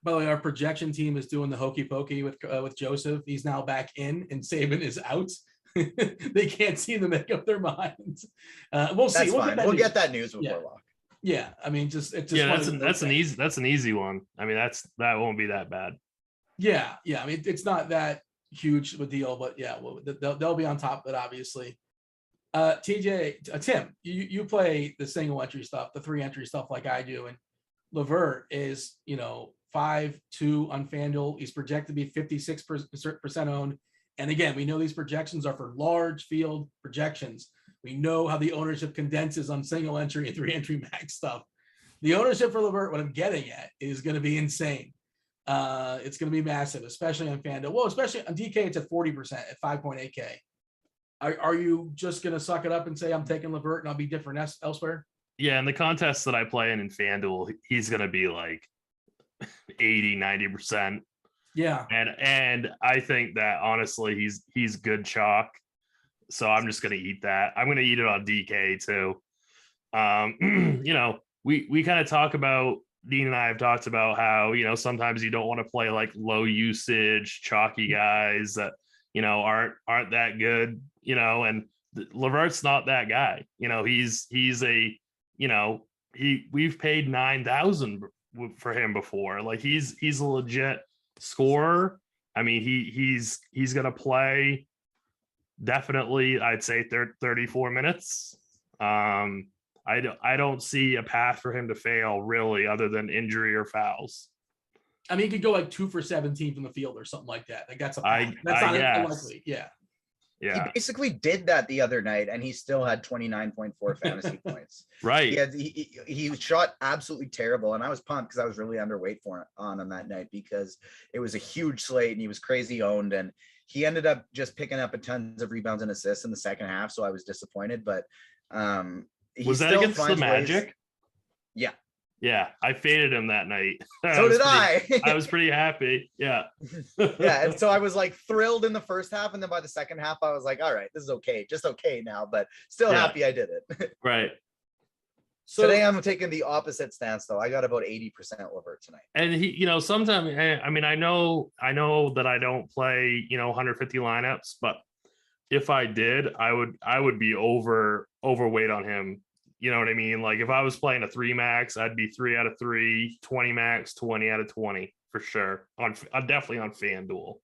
By the way, our projection team is doing the hokey pokey with Joseph. He's now back in, and Saban is out. They can't seem to make up their minds. We'll see. That's fine. We'll get that news before lock. Yeah, I mean, just that's an easy one. I mean, that won't be that bad. Yeah. I mean, it's not that huge of a deal, but yeah, well, they'll be on top of it, obviously. TJ, Tim, you play the single entry stuff, the 3 entry stuff like I do, and LeVert is 5-2 on FanDuel. He's projected to be 56% owned. And again, we know these projections are for large field projections. We know how the ownership condenses on single entry and 3 entry max stuff. The ownership for LeVert, what I'm getting at, is going to be insane. It's going to be massive, especially on FanDuel. Well, especially on DK, it's at 40% at 5.8K. Are you just going to suck it up and say, I'm taking LeVert and I'll be different elsewhere? Yeah, in the contests that I play in FanDuel, he's going to be like 80, 90%. Yeah. And I think that honestly, he's good chalk. So I'm just going to eat that. I'm going to eat it on DK too. We kind of talk about, Dean and I have talked about how, sometimes you don't want to play like low usage, chalky guys that, aren't that good, and LeVert's not that guy. We've paid 9,000 for him before. Like he's a legit scorer. I mean, he's going to play definitely, I'd say 34 minutes. I don't see a path for him to fail really, other than injury or fouls. I mean, he could go like 2 for 17 from the field or something like that. Like that's I not guess. unlikely. Yeah. Yeah. He basically did that the other night, and he still had 29.4 fantasy points. Right. He shot absolutely terrible, and I was pumped because I was really underweight on him that night because it was a huge slate and he was crazy owned, and he ended up just picking up a tons of rebounds and assists in the second half. So I was disappointed, but he Was that still against the finds ways- Magic? Yeah. Yeah, I faded him that night. So did I. I was pretty happy. Yeah. Yeah, and so I was like thrilled in the first half, and then by the second half, I was like, all right, this is okay, just okay now, but still Yeah. happy I did it. Right. So Today I'm taking the opposite stance though. I got about 80% Levert tonight. And he, you know, sometimes I mean, I know that I don't play, 150 lineups, but if I did, I would be overweight on him. You know what I mean? Like if I was playing a 3 max, I'd be 3 out of 3, 20 max, 20 out of 20 for sure. I'm definitely on FanDuel.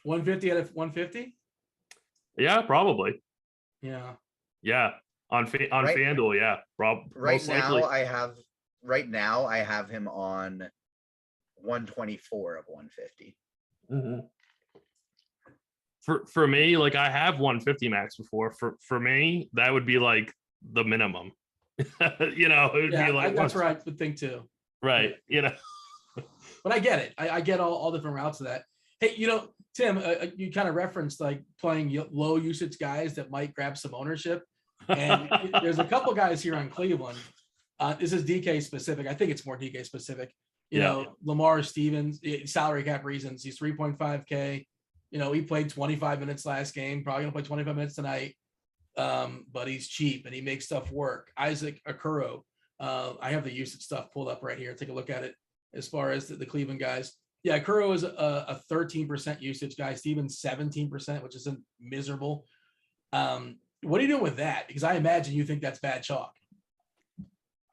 150 out of 150. Yeah, probably. Yeah. Yeah, on Right. FanDuel. Yeah, Right most likely. now I have him on 124 of 150. Mhm. For me, like I have 150 max before. For me, that would be like the minimum. It would Yeah, be like that's where I would think too. right. But I get it. I get all different routes of that. Hey, Tim, you kind of referenced like playing low usage guys that might grab some ownership. And there's a couple guys here on Cleveland. This is DK specific. I think it's more DK specific. Lamar Stevens, salary cap reasons. He's 3.5K. He played 25 minutes last game. Probably gonna play 25 minutes tonight. But he's cheap and he makes stuff work. Isaac Okoro. I have the usage stuff pulled up right here. Take a look at it as far as the Cleveland guys. Yeah, Okoro is a 13% usage guy. Stevens 17%, which isn't miserable. What are you doing with that? Because I imagine you think that's bad chalk.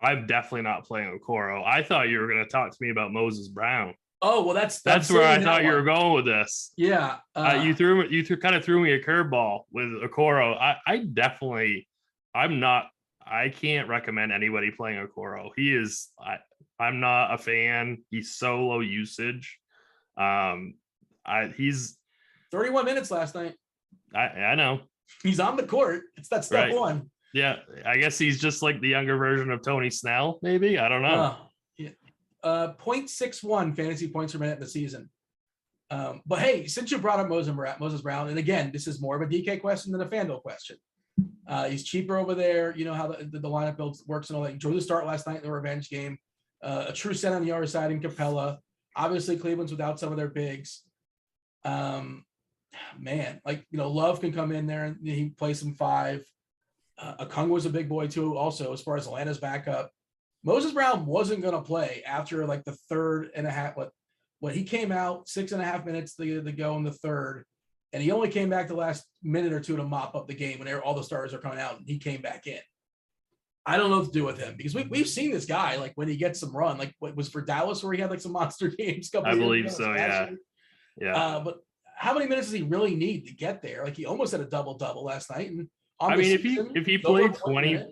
I'm definitely not playing Okoro. I thought you were going to talk to me about Moses Brown. Oh, well, that's where I thought you were going with this. Yeah. You kind of threw me a curveball with Okoro. I can't recommend anybody playing Okoro. I'm not a fan. He's so low usage. He's 31 minutes last night. I know. He's on the court. That's step Right. one. Yeah, I guess he's just like the younger version of Tony Snell, maybe. I don't know. 0.61 fantasy points per minute in the season. But hey, since you brought up Moses Brown, and again, this is more of a DK question than a FanDuel question. He's cheaper over there. You know how the lineup build works and all that. He enjoyed the start last night in the revenge game. A true center on the other side in Capella. Obviously, Cleveland's without some of their bigs. Love can come in there and he plays some 5. Okung was a big boy too, also, as far as Atlanta's backup. Moses Brown wasn't going to play after like the third and a half. When he came out 6.5 minutes to go in the third, and he only came back the last minute or two to mop up the game when all the stars are coming out, and he came back in. I don't know what to do with him because we've seen this guy like when he gets some run, like what was for Dallas where he had like some monster games. I believe so. Yeah. Yeah. But how many minutes does he really need to get there? Like he almost had a double if he played 20,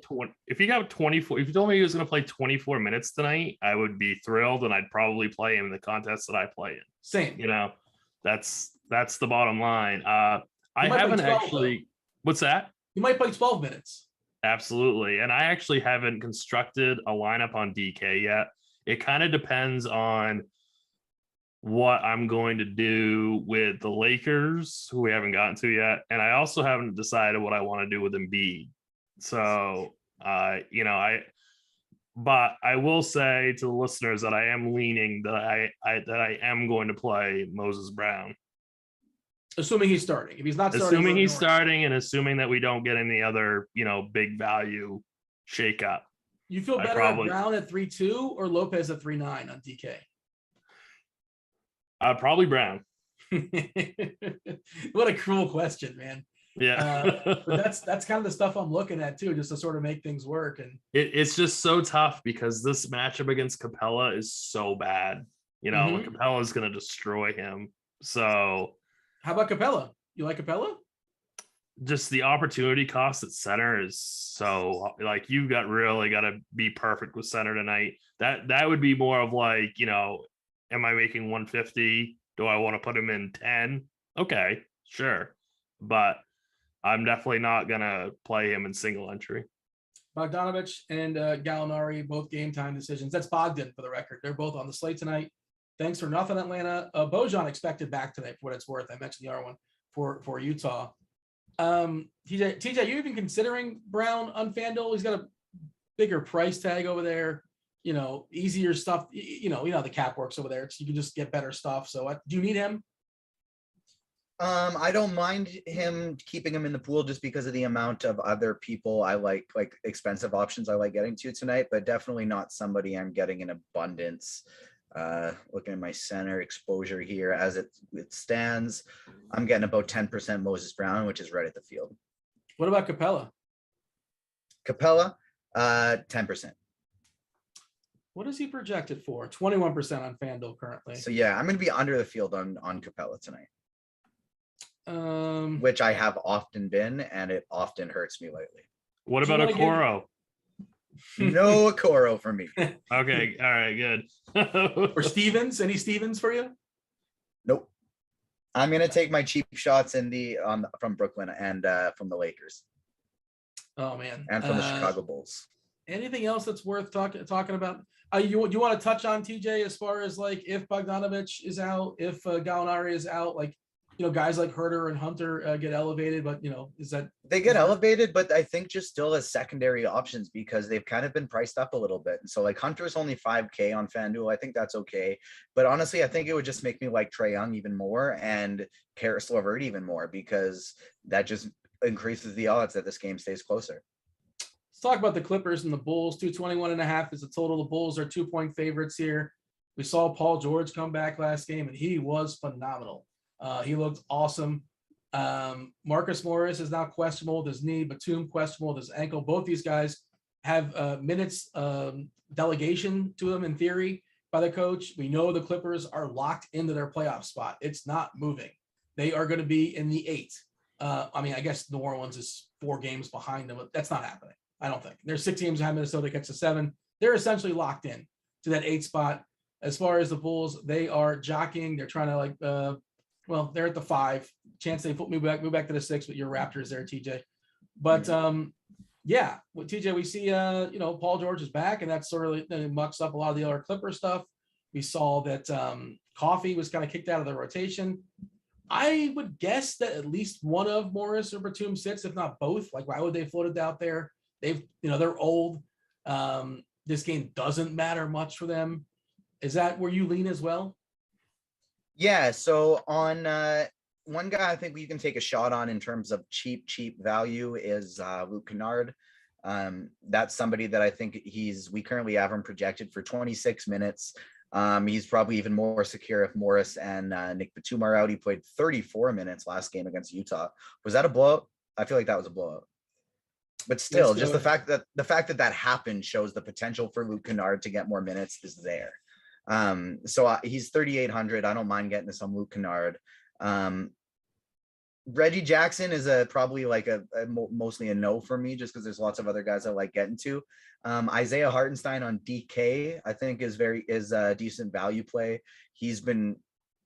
if he got 24, if you told me he was going to play 24 minutes tonight, I would be thrilled, and I'd probably play him in the contest that I play in. Same. That's the bottom line. I haven't actually. What's that? You might play 12 minutes. Absolutely, and I actually haven't constructed a lineup on DK yet. It kind of depends on what I'm going to do with the Lakers, who we haven't gotten to yet. And I also haven't decided what I want to do with Embiid. So, but I will say to the listeners that I am leaning that I am going to play Moses Brown. Assuming he's starting. If he's not starting. Assuming he's starting and assuming that we don't get any other, big value shakeup. You feel better on Brown at 3.2 or Lopez at 3.9 on DK? Probably Brown. What a cruel question, man. Yeah. But that's kind of the stuff I'm looking at too, just to sort of make things work. And it's just so tough because this matchup against Capella is so bad. Capella is going to destroy him. So how about Capella? You like Capella? Just the opportunity cost at center is so like you really got to be perfect with center tonight. That would be more of like, am I making 150? Do I want to put him in 10? Okay, sure. But I'm definitely not going to play him in single entry. Bogdanovic and Gallinari, both game time decisions. That's Bogdan for the record. They're both on the slate tonight. Thanks for nothing, Atlanta. Bojan expected back tonight for what it's worth. I mentioned the other one for Utah. TJ, you even considering Brown on FanDuel? He's got a bigger price tag over there. You know, easier stuff. You know how the cap works over there. So you can just get better stuff. So do you need him? I don't mind him keeping him in the pool just because of the amount of other people I like expensive options I like getting to tonight, but definitely not somebody I'm getting in abundance. Looking at my center exposure here as it stands, I'm getting about 10% Moses Brown, which is right at the field. What about Capella? 10%. What is he projected for? 21% on FanDuel currently. So yeah, I'm going to be under the field on Capella tonight. Which I have often been, and it often hurts me lately. What about Okoro? No Okoro for me. Okay, all right, good. Or Stevens? Any Stevens for you? Nope. I'm gonna take my cheap shots from Brooklyn and from the Lakers. Oh man, and from the Chicago Bulls. Anything else that's worth talking about? You want to touch on TJ as far as like if Bogdanovic is out, if Gallinari is out, like guys like Herter and Hunter get elevated, but they get elevated, but I think just still as secondary options because they've kind of been priced up a little bit. And so like Hunter's only $5K on FanDuel. I think that's okay. But honestly, I think it would just make me like Trae Young even more and Karis LeVert even more because that just increases the odds that this game stays closer. Let's talk about the Clippers and the Bulls. 221.5 is the total. The Bulls are 2-point favorites here. We saw Paul George come back last game and he was phenomenal. He looked awesome. Marcus Morris is now questionable with his knee, Batum questionable with his ankle. Both these guys have minutes delegation to them in theory by the coach. We know the Clippers are locked into their playoff spot. It's not moving. They are going to be in the 8. I guess New Orleans is 4 games behind them, but that's not happening. I don't think. There's 6 games behind Minnesota, gets to 7. They're essentially locked in to that 8 spot. As far as the Bulls, they are jockeying. They're trying to they're at the 5. Chance they move back to the 6 with your Raptors there, TJ. But TJ, we see Paul George is back, and that sort of mucks up a lot of the other Clipper stuff. We saw that Coffee was kind of kicked out of the rotation. I would guess that at least one of Morris or Batum sits, if not both. Like, why would they float it out there? They're old. This game doesn't matter much for them. Is that where you lean as well? Yeah, so on one guy I think we can take a shot on in terms of cheap value is Luke Kennard. That's somebody that I think we currently have him projected for 26 minutes. He's probably even more secure if Morris and Nick Batum are out. He played 34 minutes last game against Utah. Was that a blowout? I feel like that was a blowout. But still, just the fact that happened shows the potential for Luke Kennard to get more minutes is there. So he's 3,800. I don't mind getting some Luke Kennard. Reggie Jackson is probably like mostly a no for me, just because there's lots of other guys I like getting to. Isaiah Hartenstein on DK, I think is a decent value play. He's been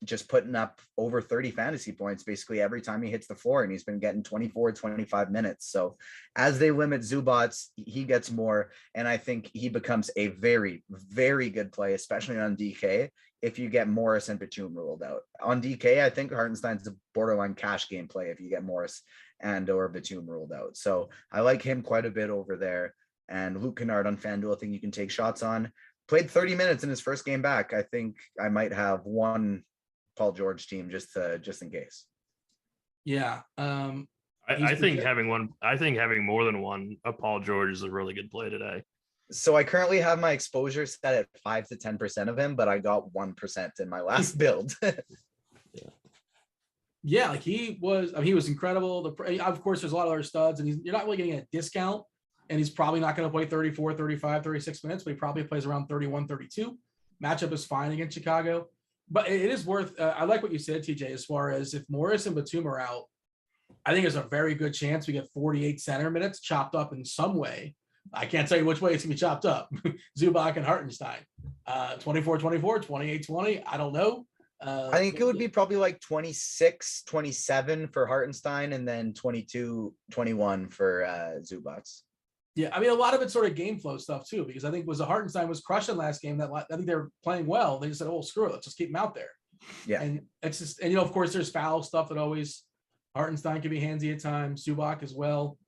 just putting up over 30 fantasy points basically every time he hits the floor, and he's been getting 24, 25 minutes. So as they limit Zubats, he gets more, and I think he becomes a very, very good play, especially on DK, if you get Morris and Batum ruled out. On DK, I think Hartenstein's a borderline cash game play if you get Morris and or Batum ruled out. So I like him quite a bit over there. And Luke Kennard on FanDuel, I think you can take shots on. Played 30 minutes in his first game back. I think I might have one Paul George team just in case. Yeah. I think having more than one of Paul George is a really good play today. So I currently have my exposure set at 5 to 10% of him, but I got 1% in my last build. Yeah, like he was incredible. Of course, there's a lot of other studs, and you're not really getting a discount, and he's probably not going to play 34, 35, 36 minutes, but he probably plays around 31, 32. Matchup is fine against Chicago. But it is worth, I like what you said, TJ, as far as if Morris and Batum are out, I think there's a very good chance we get 48 center minutes chopped up in some way I can't tell you which way it's gonna be chopped up. Zubac and Hartenstein. 24-24, 28-20. I don't know. I think it would be probably like 26-27 for Hartenstein and then 22-21 for Zubac. Yeah, I mean, a lot of it's sort of game flow stuff too, because I think Hartenstein was crushing last game. I think they were playing well. They just said, "Oh, screw it, let's just keep him out there." Yeah, and it's just, and of course, there's foul stuff that always Hartenstein can be handsy at times. Zubac as well.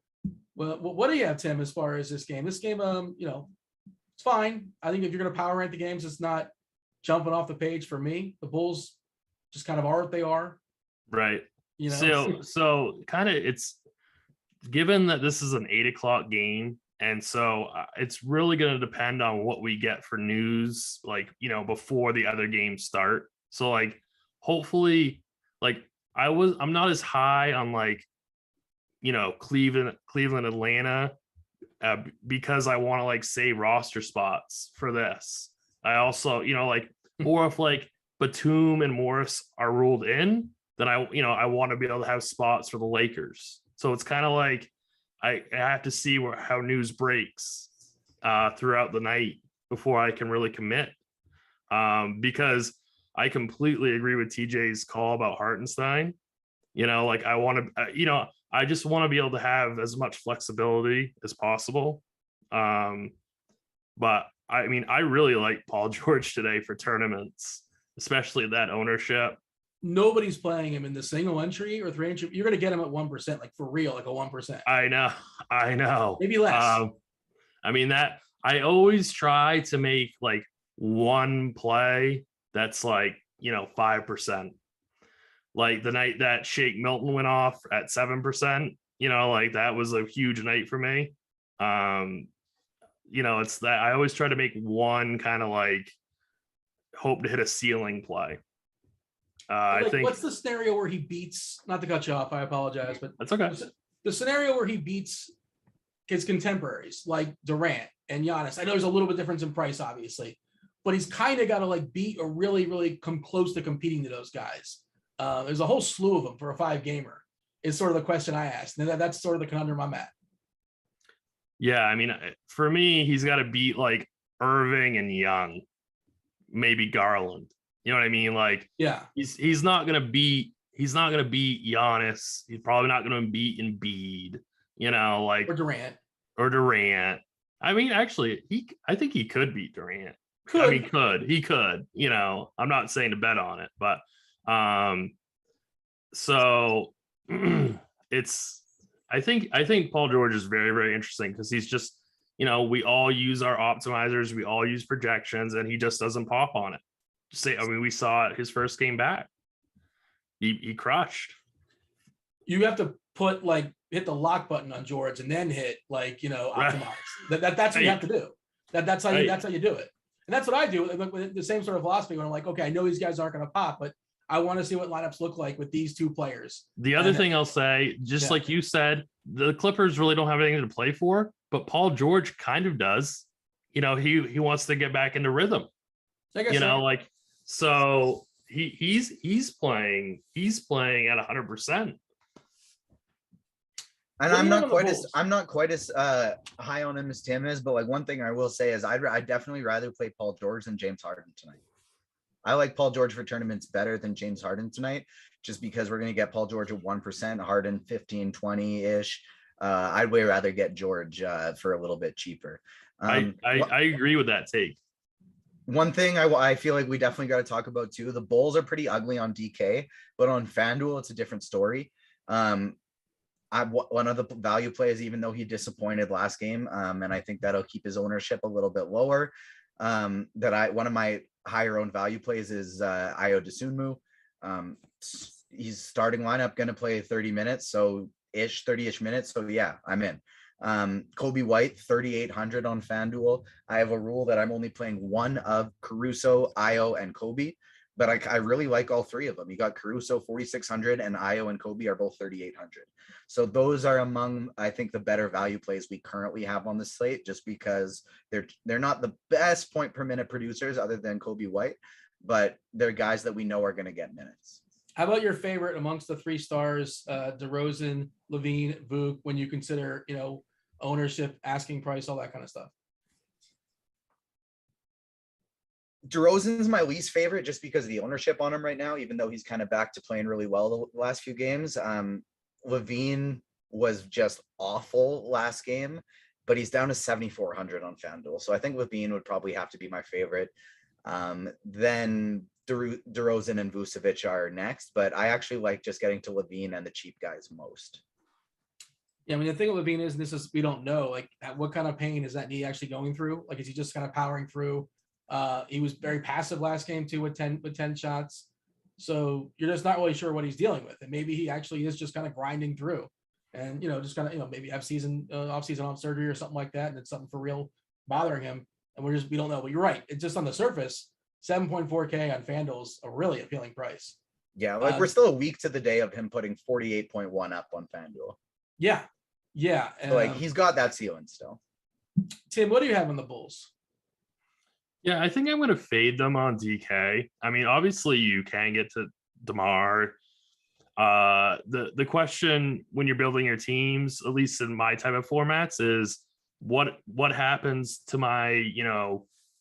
Well, what do you have, Tim, as far as this game? This game, it's fine. I think if you're going to power rank the games, it's not jumping off the page for me. The Bulls just kind of are what they are. Right. So kind of it's given that this is an 8:00 game. And so it's really going to depend on what we get for news, before the other games start. So hopefully I'm not as high on Cleveland, Atlanta, because I want to save roster spots for this. I also, or if Batum and Morris are ruled in, then I want to be able to have spots for the Lakers. So it's kind of I have to see how news breaks throughout the night before I can really commit. Because I completely agree with TJ's call about Hartenstein. I want to, I just want to be able to have as much flexibility as possible. But I mean, I really like Paul George today for tournaments, especially that ownership. Nobody's playing him in the single entry or 3 entry. You're going to get him at 1%, for real, a 1%. I know. Maybe less. I mean, that I always try to make one play that's 5%. The night that Shake Milton went off at 7%, that was a huge night for me. It's that I always try to make one kind of hope to hit a ceiling play. I think what's the scenario where he beats, not to cut you off, I apologize, but that's okay. The scenario where he beats his contemporaries like Durant and Giannis. I know there's a little bit difference in price, obviously, but he's kind of got to beat or really, really come close to competing to those guys. There's a whole slew of them for a 5-gamer is sort of the question I asked. And that's sort of the conundrum I'm at. Yeah. I mean, for me, he's got to beat Irving and Young, maybe Garland. You know what I mean? Yeah, he's not gonna beat Giannis. He's probably not gonna beat Embiid. Or Durant. I mean, actually, I think he could beat Durant. He could. I'm not saying to bet on it, but so it's. I think Paul George is very, very interesting because he's just, we all use our optimizers, we all use projections, and he just doesn't pop on it. We saw it his first game back. He crushed. You have to put hit the lock button on George and then hit optimize. Right. That's what you have to do. That's how you do it. And that's what I do with the same sort of philosophy when I'm okay, I know these guys aren't going to pop, but I want to see what lineups look like with these two players. The other thing I'll say, just like you said, the Clippers really don't have anything to play for, but Paul George kind of does. He wants to get back into rhythm. So he's playing at 100%. And I'm not quite as high on him as Tim is, but one thing I will say is I'd definitely rather play Paul George than James Harden tonight. I like Paul George for tournaments better than James Harden tonight, just because we're going to get Paul George at 1%, Harden 15, 20-ish. I'd way rather get George for a little bit cheaper. I agree with that take. One thing I feel like we definitely got to talk about too, the Bulls are pretty ugly on DK, but on FanDuel, it's a different story. One of the value plays, even though he disappointed last game, and I think that'll keep his ownership a little bit lower. One of my higher owned value plays is Ayo Dosunmu. He's starting lineup, going to play 30 minutes, 30-ish minutes. So yeah, I'm in. Kobe White, 3,800 on FanDuel. I have a rule that I'm only playing one of Caruso, Ayo, and Kobe, but I really like all three of them. You got Caruso 4,600 and Ayo and Kobe are both 3,800. So those are among, I think, the better value plays we currently have on the slate, just because they're not the best point per minute producers other than Kobe White, but they're guys that we know are going to get minutes. How about your favorite amongst the 3 stars, DeRozan, Levine, Vuk, when you consider, ownership, asking price, all that kind of stuff. DeRozan's my least favorite just because of the ownership on him right now, even though he's kind of back to playing really well the last few games. Levine was just awful last game, but he's down to 7,400 on FanDuel. So I think Levine would probably have to be my favorite. Then DeRozan and Vucevic are next, but I actually like just getting to Levine and the cheap guys most. Yeah, I mean, the thing with Levine is, we don't know, like, what kind of pain is that knee actually going through? Like, is he just kind of powering through? He was very passive last game too with 10 shots. So you're just not really sure what he's dealing with. And maybe he actually is just kind of grinding through and, just kind of, maybe have off surgery or something like that. And it's something for real bothering him. And we don't know, but you're right. It's just on the surface, 7.4K on FanDuel is a really appealing price. Yeah. Like we're still a week to the day of him putting 48.1 up on FanDuel. Yeah. Yeah. So like he's got that ceiling still. Tim, what do you have on the Bulls? Yeah, I think I'm going to fade them on DK. I mean, obviously you can get to DeMar. The question when you're building your teams, at least in my type of formats, is what happens to my,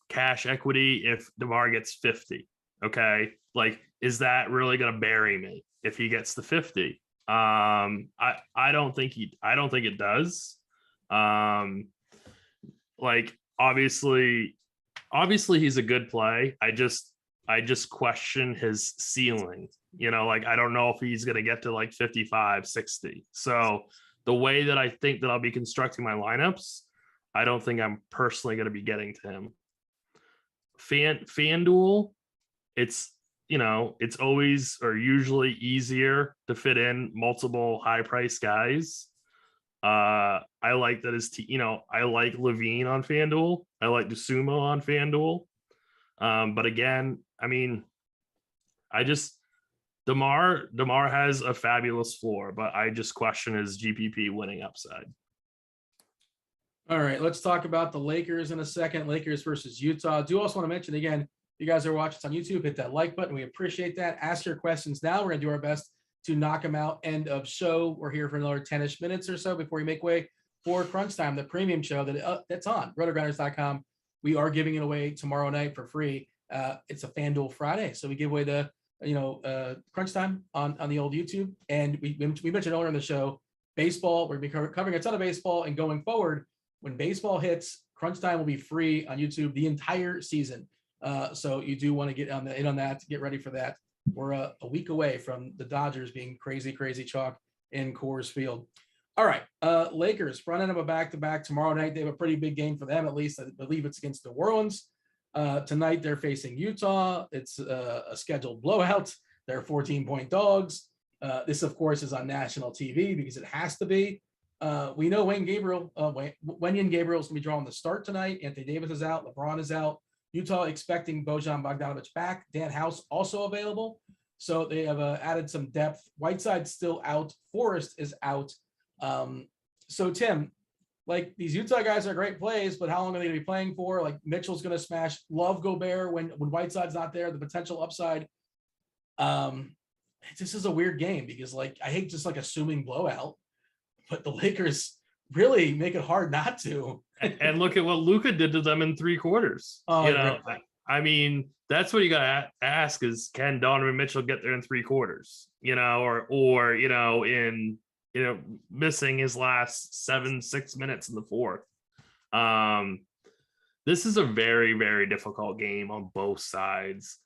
cash equity if DeMar gets 50? Okay. Like, is that really going to bury me if he gets the 50? I don't think it does. Like, obviously he's a good play. I just question his ceiling. Like, I don't know if he's going to get to like 55, 60. So the way that I think that I'll be constructing my lineups, I don't think I'm personally going to be getting to him. FanDuel, it's always or usually easier to fit in multiple high price guys. I like that I like Levine on FanDuel. I like DeSumo on FanDuel. But again, I mean, DeMar has a fabulous floor, but I just question his GPP winning upside. All right, let's talk about the Lakers in a second. Lakers versus Utah. I do also want to mention again, if you guys are watching us on YouTube, hit that like button. We appreciate that. Ask your questions now. We're going to do our best to knock them out. End of show. We're here for another 10-ish minutes or so before we make way for Crunch Time, the premium show that's on Rotogrinders.com. We are giving it away tomorrow night for free. It's a FanDuel Friday, so we give away the Crunch Time on the old YouTube. And we mentioned earlier in the show, baseball. We're going to be covering a ton of baseball, and going forward, when baseball hits, Crunch Time will be free on YouTube the entire season. So you do want to get in on that to get ready for that. We're a week away from the Dodgers being crazy chalk in Coors Field. All right, Lakers front end of a back-to-back tomorrow night. They have a pretty big game for them, at least. I believe it's against New Orleans. Tonight they're facing Utah. It's a scheduled blowout. They're 14-point dogs. This, of course, is on national TV because it has to be. We know Wenyen Gabriel is going to be drawing the start tonight. Anthony Davis is out. LeBron is out. Utah expecting Bojan Bogdanovic back. Dan House also available. So they have added some depth. Whiteside's still out. Forrest is out. So Tim, like, these Utah guys are great plays, but how long are they going to be playing for? Like, Mitchell's going to smash. Love Gobert when Whiteside's not there. The potential upside. This is a weird game because, like, I hate just like assuming blowout, but the Lakers really make it hard not to. And look at what Luka did to them in 3 quarters. I mean, that's what you got to ask is, can Donovan Mitchell get there in 3 quarters? Or in missing his last 6 minutes in the fourth. This is a very, very difficult game on both sides.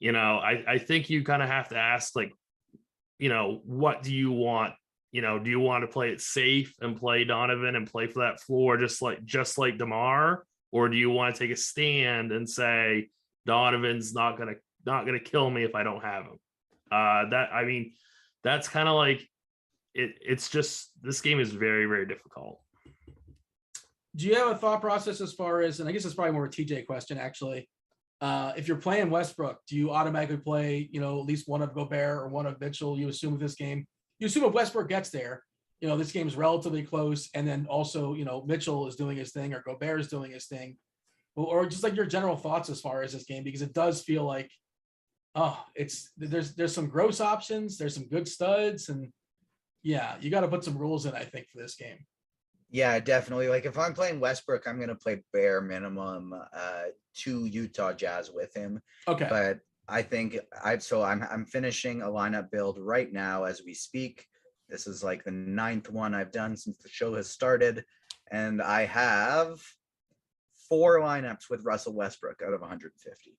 I think you kind of have to ask, like, what do you want? Do you want to play it safe and play Donovan and play for that floor just like DeMar, or do you want to take a stand and say Donovan's not gonna kill me if I don't have him? That's kind of like it. It's just, this game is very, very difficult. Do you have a thought process as far as, and I guess it's probably more a TJ question actually. If you're playing Westbrook, do you automatically play, at least one of Gobert or one of Mitchell? You assume with this game. You assume if Westbrook gets there, this game is relatively close. And then also, Mitchell is doing his thing or Gobert is doing his thing. Or just like your general thoughts as far as this game, because it does feel like, there's some gross options. There's some good studs. And yeah, you got to put some rules in, I think, for this game. Yeah, definitely. Like if I'm playing Westbrook, I'm gonna play bare minimum 2 Utah Jazz with him. Okay. But I think I'm finishing a lineup build right now as we speak. This is like the 9th one I've done since the show has started, and I have 4 lineups with Russell Westbrook out of 150.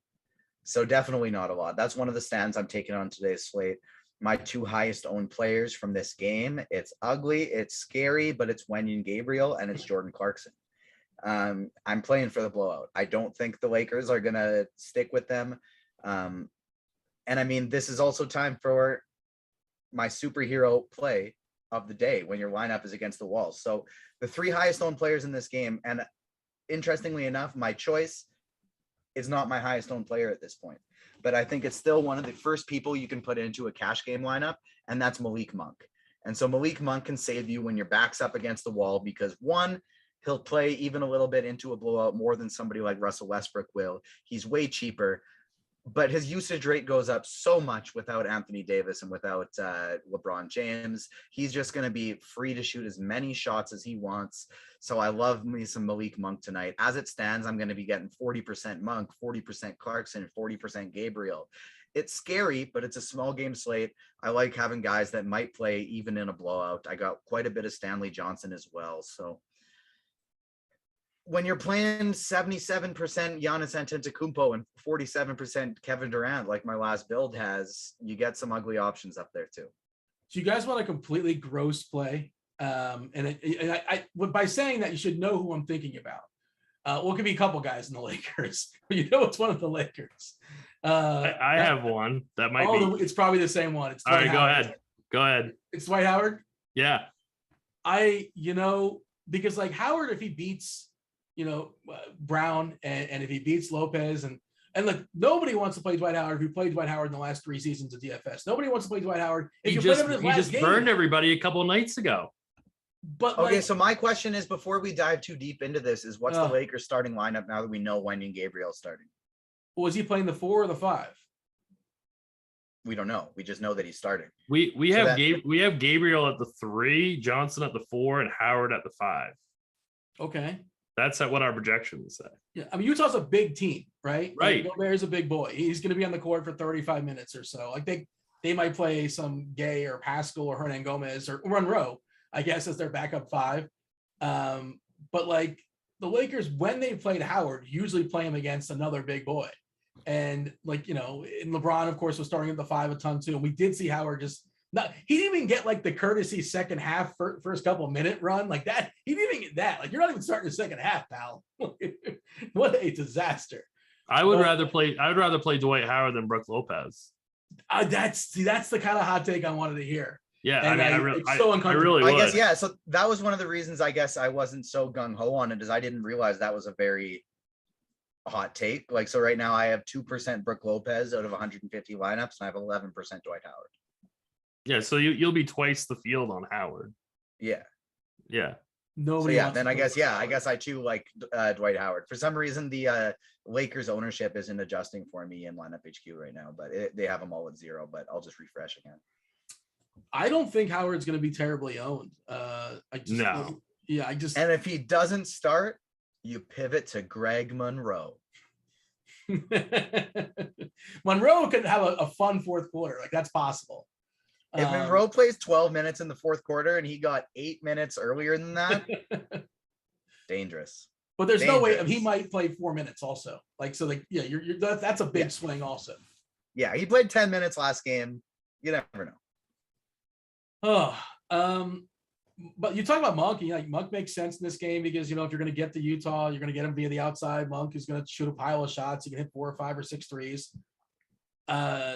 So definitely not a lot. That's one of the stands I'm taking on today's slate. My 2 highest owned players from this game. It's ugly, it's scary, but it's Wenyen Gabriel and it's Jordan Clarkson. I'm playing for the blowout. I don't think the Lakers are going to stick with them. And I mean, this is also time for my superhero play of the day when your lineup is against the wall. So the 3 highest owned players in this game, and interestingly enough, my choice is not my highest owned player at this point, but I think it's still one of the first people you can put into a cash game lineup, and that's Malik Monk. And so Malik Monk can save you when your back's up against the wall because, one, he'll play even a little bit into a blowout more than somebody like Russell Westbrook will. He's way cheaper, but his usage rate goes up so much without Anthony Davis and without LeBron James. He's just going to be free to shoot as many shots as he wants. So I love me some Malik Monk tonight. As it stands, I'm going to be getting 40% Monk, 40% Clarkson, 40% Gabriel. It's scary, but it's a small game slate. I like having guys that might play even in a blowout. I got quite a bit of Stanley Johnson as well. So when you're playing 77% Giannis Antetokounmpo and 47% Kevin Durant, like my last build has, you get some ugly options up there too. So you guys want a completely gross play? By saying that, you should know who I'm thinking about. Well, it could be a couple guys in the Lakers. You know, it's one of the Lakers. I have one that might be. It's probably the same one. It's All right, Howard. go ahead. It's Dwight Howard. Yeah. Because like Howard, if he beats, Brown and if he beats Lopez and look, nobody wants to play Dwight Howard if you played Dwight Howard in the last 3 seasons of DFS. Nobody wants to play Dwight Howard if He you played him in his last just game. burned everybody a couple of nights ago. But okay, so my question is, before we dive too deep into this, is what's the Uh. Lakers starting lineup now that we know Wenyen Gabriel starting? was he playing the 4 or the 5? We don't know. We just know that he's starting. We So have that- we have Gabriel at the 3, Johnson at the 4, and Howard at the 5. Okay. That's what our projections say. Yeah, I mean Utah's a big team, right? Right. Like, Gobert's a big boy. He's going to be on the court for 35 minutes or so. Like they might play some Gay or Pascal or Hernan Gomez or Monroe, I guess, as their backup 5. But like the Lakers, when they played Howard, usually play him against another big boy. And like, and LeBron, of course, was starting at the 5 a ton too. And we did see Howard he didn't even get like the courtesy second half first couple minute run like that. He didn't even get that. Like, you're not even starting the second half, pal. What a disaster. I would rather play Dwight Howard than Brook Lopez. That's the kind of hot take I wanted to hear. Yeah, And I really would. I guess, yeah. So that was one of the reasons I guess I wasn't so gung-ho on it, is I didn't realize that was a very hot take. Like, so right now I have 2% Brook Lopez out of 150 lineups, and I have 11% Dwight Howard. Yeah, so you'll be twice the field on Howard. Yeah. Yeah. Nobody. So wants then to I play guess, Howard. I too like Dwight Howard. For some reason, the Lakers ownership isn't adjusting for me in lineup HQ right now, but they have them all at 0. But I'll just refresh again. I don't think Howard's going to be terribly owned. No. Yeah, I just. And if he doesn't start, you pivot to Greg Monroe. Monroe could have a fun fourth quarter. Like, that's possible. If Monroe plays 12 minutes in the fourth quarter and he got 8 minutes earlier than that, dangerous. But there's no way Dangerous. he might play 4 minutes also. Like, so like, yeah, that's a big swing also. Yeah, he played 10 minutes last game. You never know. But you talk about Monk, like Monk makes sense in this game because, if you're going to get to Utah, you're going to get him via the outside. Monk is going to shoot a pile of shots. He can hit 4 or 5 or 6 threes.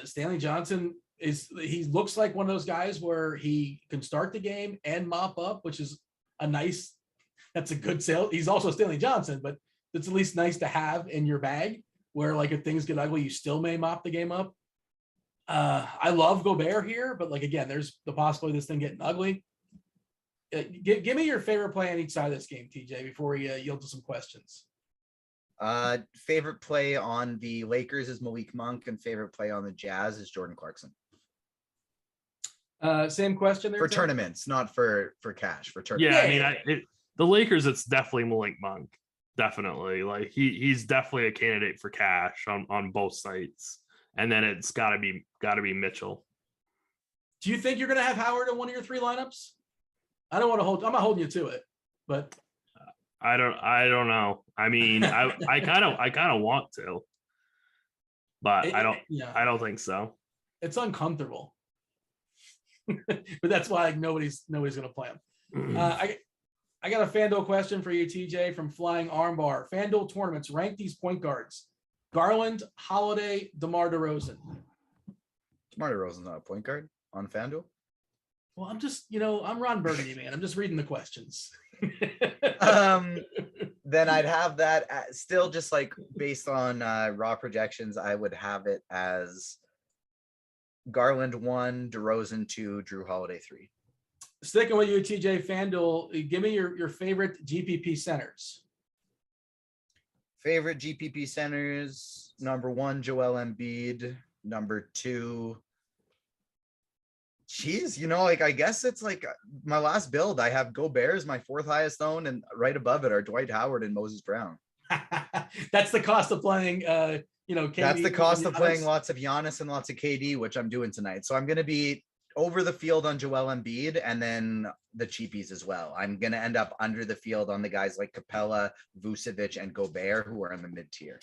Stanley Johnson he looks like one of those guys where he can start the game and mop up, which is that's a good sale. He's also Stanley Johnson, but it's at least nice to have in your bag where, like, if things get ugly, you still may mop the game up. I love Gobert here, but like, again, there's the possibility of this thing getting ugly. Give me your favorite play on each side of this game, TJ, before we yield to some questions. Favorite play on the Lakers is Malik Monk, and favorite play on the Jazz is Jordan Clarkson. Same question there For Tim? tournaments, not for cash. For tournaments. Yeah, I mean, The Lakers, it's definitely Malik Monk. Definitely. Like he's definitely a candidate for cash on both sites. And then it's gotta be Mitchell. Do you think you're going to have Howard in one of your 3 lineups? I'm not holding you to it, but I don't know. I mean, I kind of want to, but I don't think so. It's uncomfortable. But that's why nobody's going to play him. I got a FanDuel question for you, TJ, from Flying Armbar. FanDuel tournaments, rank these point guards: Garland, Holiday, DeMar DeRozan. DeMar DeRozan's not a point guard on FanDuel. Well, I'm just, I'm Ron Burgundy, man. I'm just reading the questions. Then I'd have that still just like based on raw projections. I would have it as Garland 1, DeRozan 2, Drew Holiday 3. Sticking with you, TJ, FanDuel, give me your favorite GPP centers. Favorite GPP centers: number 1, Joel Embiid. Number 2, geez, I guess it's like my last build. I have Gobert as my 4th highest owned, and right above it are Dwight Howard and Moses Brown. That's the cost of playing, KD. That's the cost of playing lots of Giannis and lots of KD, which I'm doing tonight. So I'm going to be over the field on Joel Embiid and then the cheapies as well. I'm going to end up under the field on the guys like Capella, Vucevic, and Gobert, who are in the mid tier.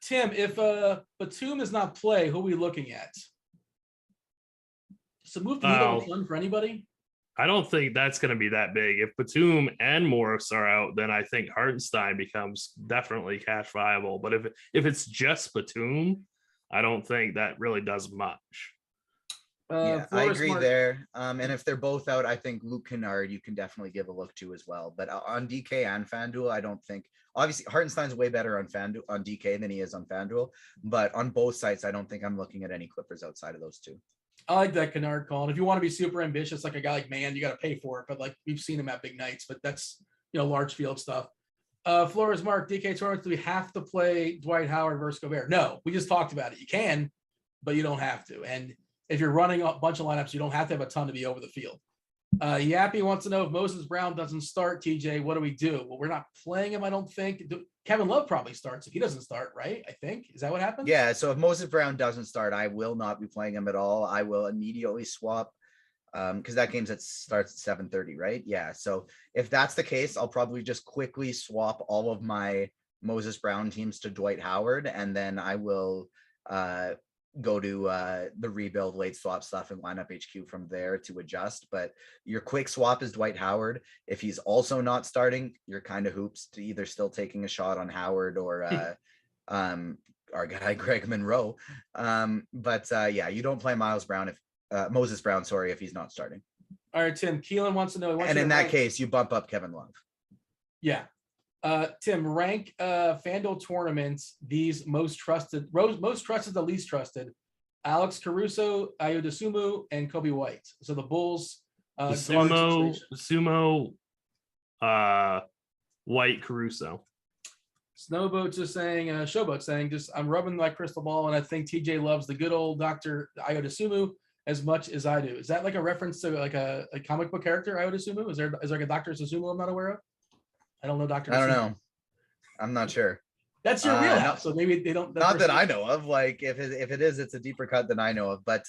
Tim, if Batum does not play, who are we looking at? So move the needle fun for anybody? I don't think that's going to be that big. If Batum and Morris are out, then I think Hartenstein becomes definitely cash viable. But if it's just Batum, I don't think that really does much. Yeah, I agree there. And if they're both out, I think Luke Kennard you can definitely give a look to as well. But on DK and FanDuel, I don't think. Obviously, Hartenstein's way better on DK than he is on FanDuel. But on both sites, I don't think I'm looking at any Clippers outside of those two. I like that Kennard call. And if you want to be super ambitious, like a guy like Man, you got to pay for it. But like we've seen him at big nights, but that's, large field stuff. Flores Mark, DK tournaments, do we have to play Dwight Howard versus Gobert? No, we just talked about it. You can, but you don't have to. And if you're running a bunch of lineups, you don't have to have a ton to be over the field. Yappy wants to know if Moses Brown doesn't start, TJ, what do we do? Well, we're not playing him, I don't think. Kevin Love probably starts if he doesn't start, right? I think. Is that what happens? Yeah, so if Moses Brown doesn't start, I will not be playing him at all. I will immediately swap because that game starts at 7:30, right? Yeah, so if that's the case, I'll probably just quickly swap all of my Moses Brown teams to Dwight Howard, and then I will go to the rebuild late swap stuff and lineup HQ from there to adjust. But your quick swap is Dwight Howard. If he's also not starting, you're kind of hoops to either still taking a shot on Howard or our guy Greg Monroe. Yeah, you don't play Moses Brown if he's not starting. All right, Tim. Keelan wants to know. And in that case, you bump up Kevin Love. Yeah. Tim, rank FanDuel tournaments these most trusted to least trusted: Alex Caruso, Ayo Dosunmu, and Kobe White. So the Bulls, Sumo, White, Caruso. Snowboat's just saying, Showboat's saying, just I'm rubbing my crystal ball, and I think TJ loves the good old Dr. Ayo Dosunmu as much as I do. Is that like a reference to like a comic book character, Ayo Dosunmu? Is there like a Dr. Susumu I'm not aware of? I don't know, Dr. I don't know. I'm not sure. That's your wheelhouse, so maybe they don't. Not that I know of. Like if it is, it's a deeper cut than I know of. But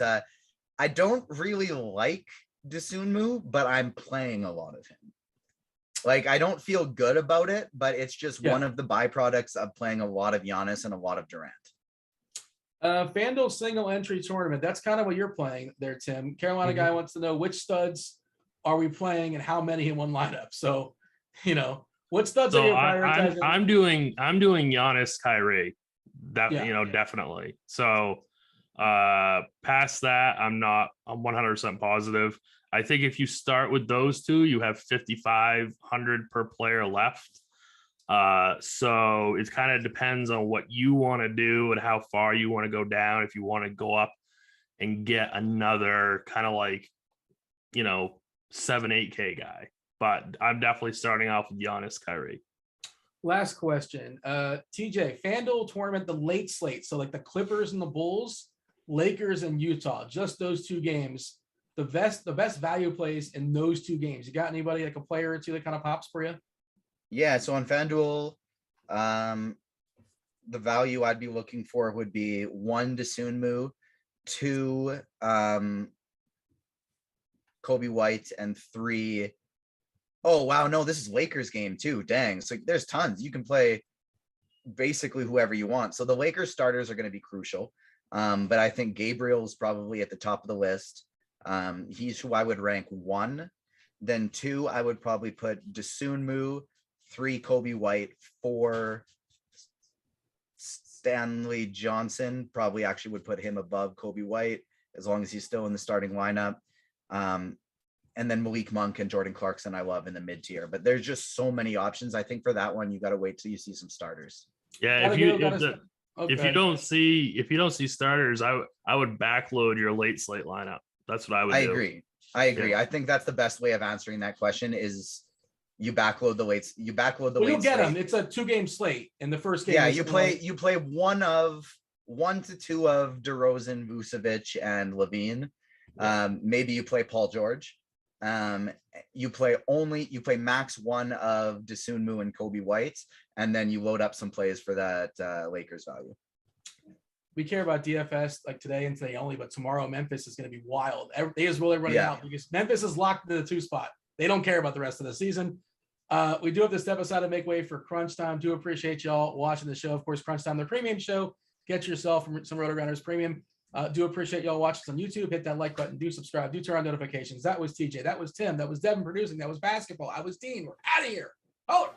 I don't really like Dosunmu, but I'm playing a lot of him. Like I don't feel good about it, but it's just one of the byproducts of playing a lot of Giannis and a lot of Durant. FanDuel single entry tournament. That's kind of what you're playing there, Tim. Carolina guy wants to know which studs are we playing and how many in one lineup. So, what studs are you prioritizing? I'm doing Giannis, Kyrie. Definitely. So past that, I'm 100% positive. I think if you start with those two, you have 5,500 per player left. So it kind of depends on what you want to do and how far you want to go down. If you want to go up and get another kind of like, 7-8K guy. But I'm definitely starting off with Giannis, Kyrie. Last question. TJ, FanDuel tournament, the late slate. So like the Clippers and the Bulls, Lakers and Utah, just those two games. the best value plays in those two games. You got anybody like a player or two that kind of pops for you? Yeah, so on FanDuel, the value I'd be looking for would be 1 Dosunmu, 2 Kobe White, and 3. Oh wow, no, this is Lakers game too. Dang. So there's tons. You can play basically whoever you want. So the Lakers starters are going to be crucial. But I think Gabriel is probably at the top of the list. He's who I would rank 1. Then 2, I would probably put Dosunmu, 3 Kobe White, 4 Stanley Johnson. Probably actually would put him above Kobe White as long as he's still in the starting lineup. And then Malik Monk and Jordan Clarkson I love in the mid tier. But there's just so many options. I think for that one, you got to wait till you see some starters. Yeah, if you don't see starters, I would backload your late slate lineup. That's what I would do. I agree. Yeah. I think that's the best way of answering that question is you backload the weights. You backload the weights. You'll get them. It's a 2-game slate in the first game. Yeah, you play 1 to 2 of DeRozan, Vucevic, and Levine. Maybe you play Paul George. You play max 1 of Dosunmu and Kobe White, and then you load up some plays for that Lakers value. We care about DFS like today and today only, but tomorrow Memphis is going to be wild. They just roll everybody out because Memphis is locked into the 2 spot. They don't care about the rest of the season. We do have to step aside to make way for Crunch Time. Do appreciate y'all watching the show. Of course, Crunch Time, the premium show. Get yourself some Rotogrinders premium. Do appreciate y'all watching us on YouTube. Hit that like button. Do subscribe. Do turn on notifications. That was TJ. That was Tim. That was Devin producing. That was basketball. I was Dean. We're out of here. Oh.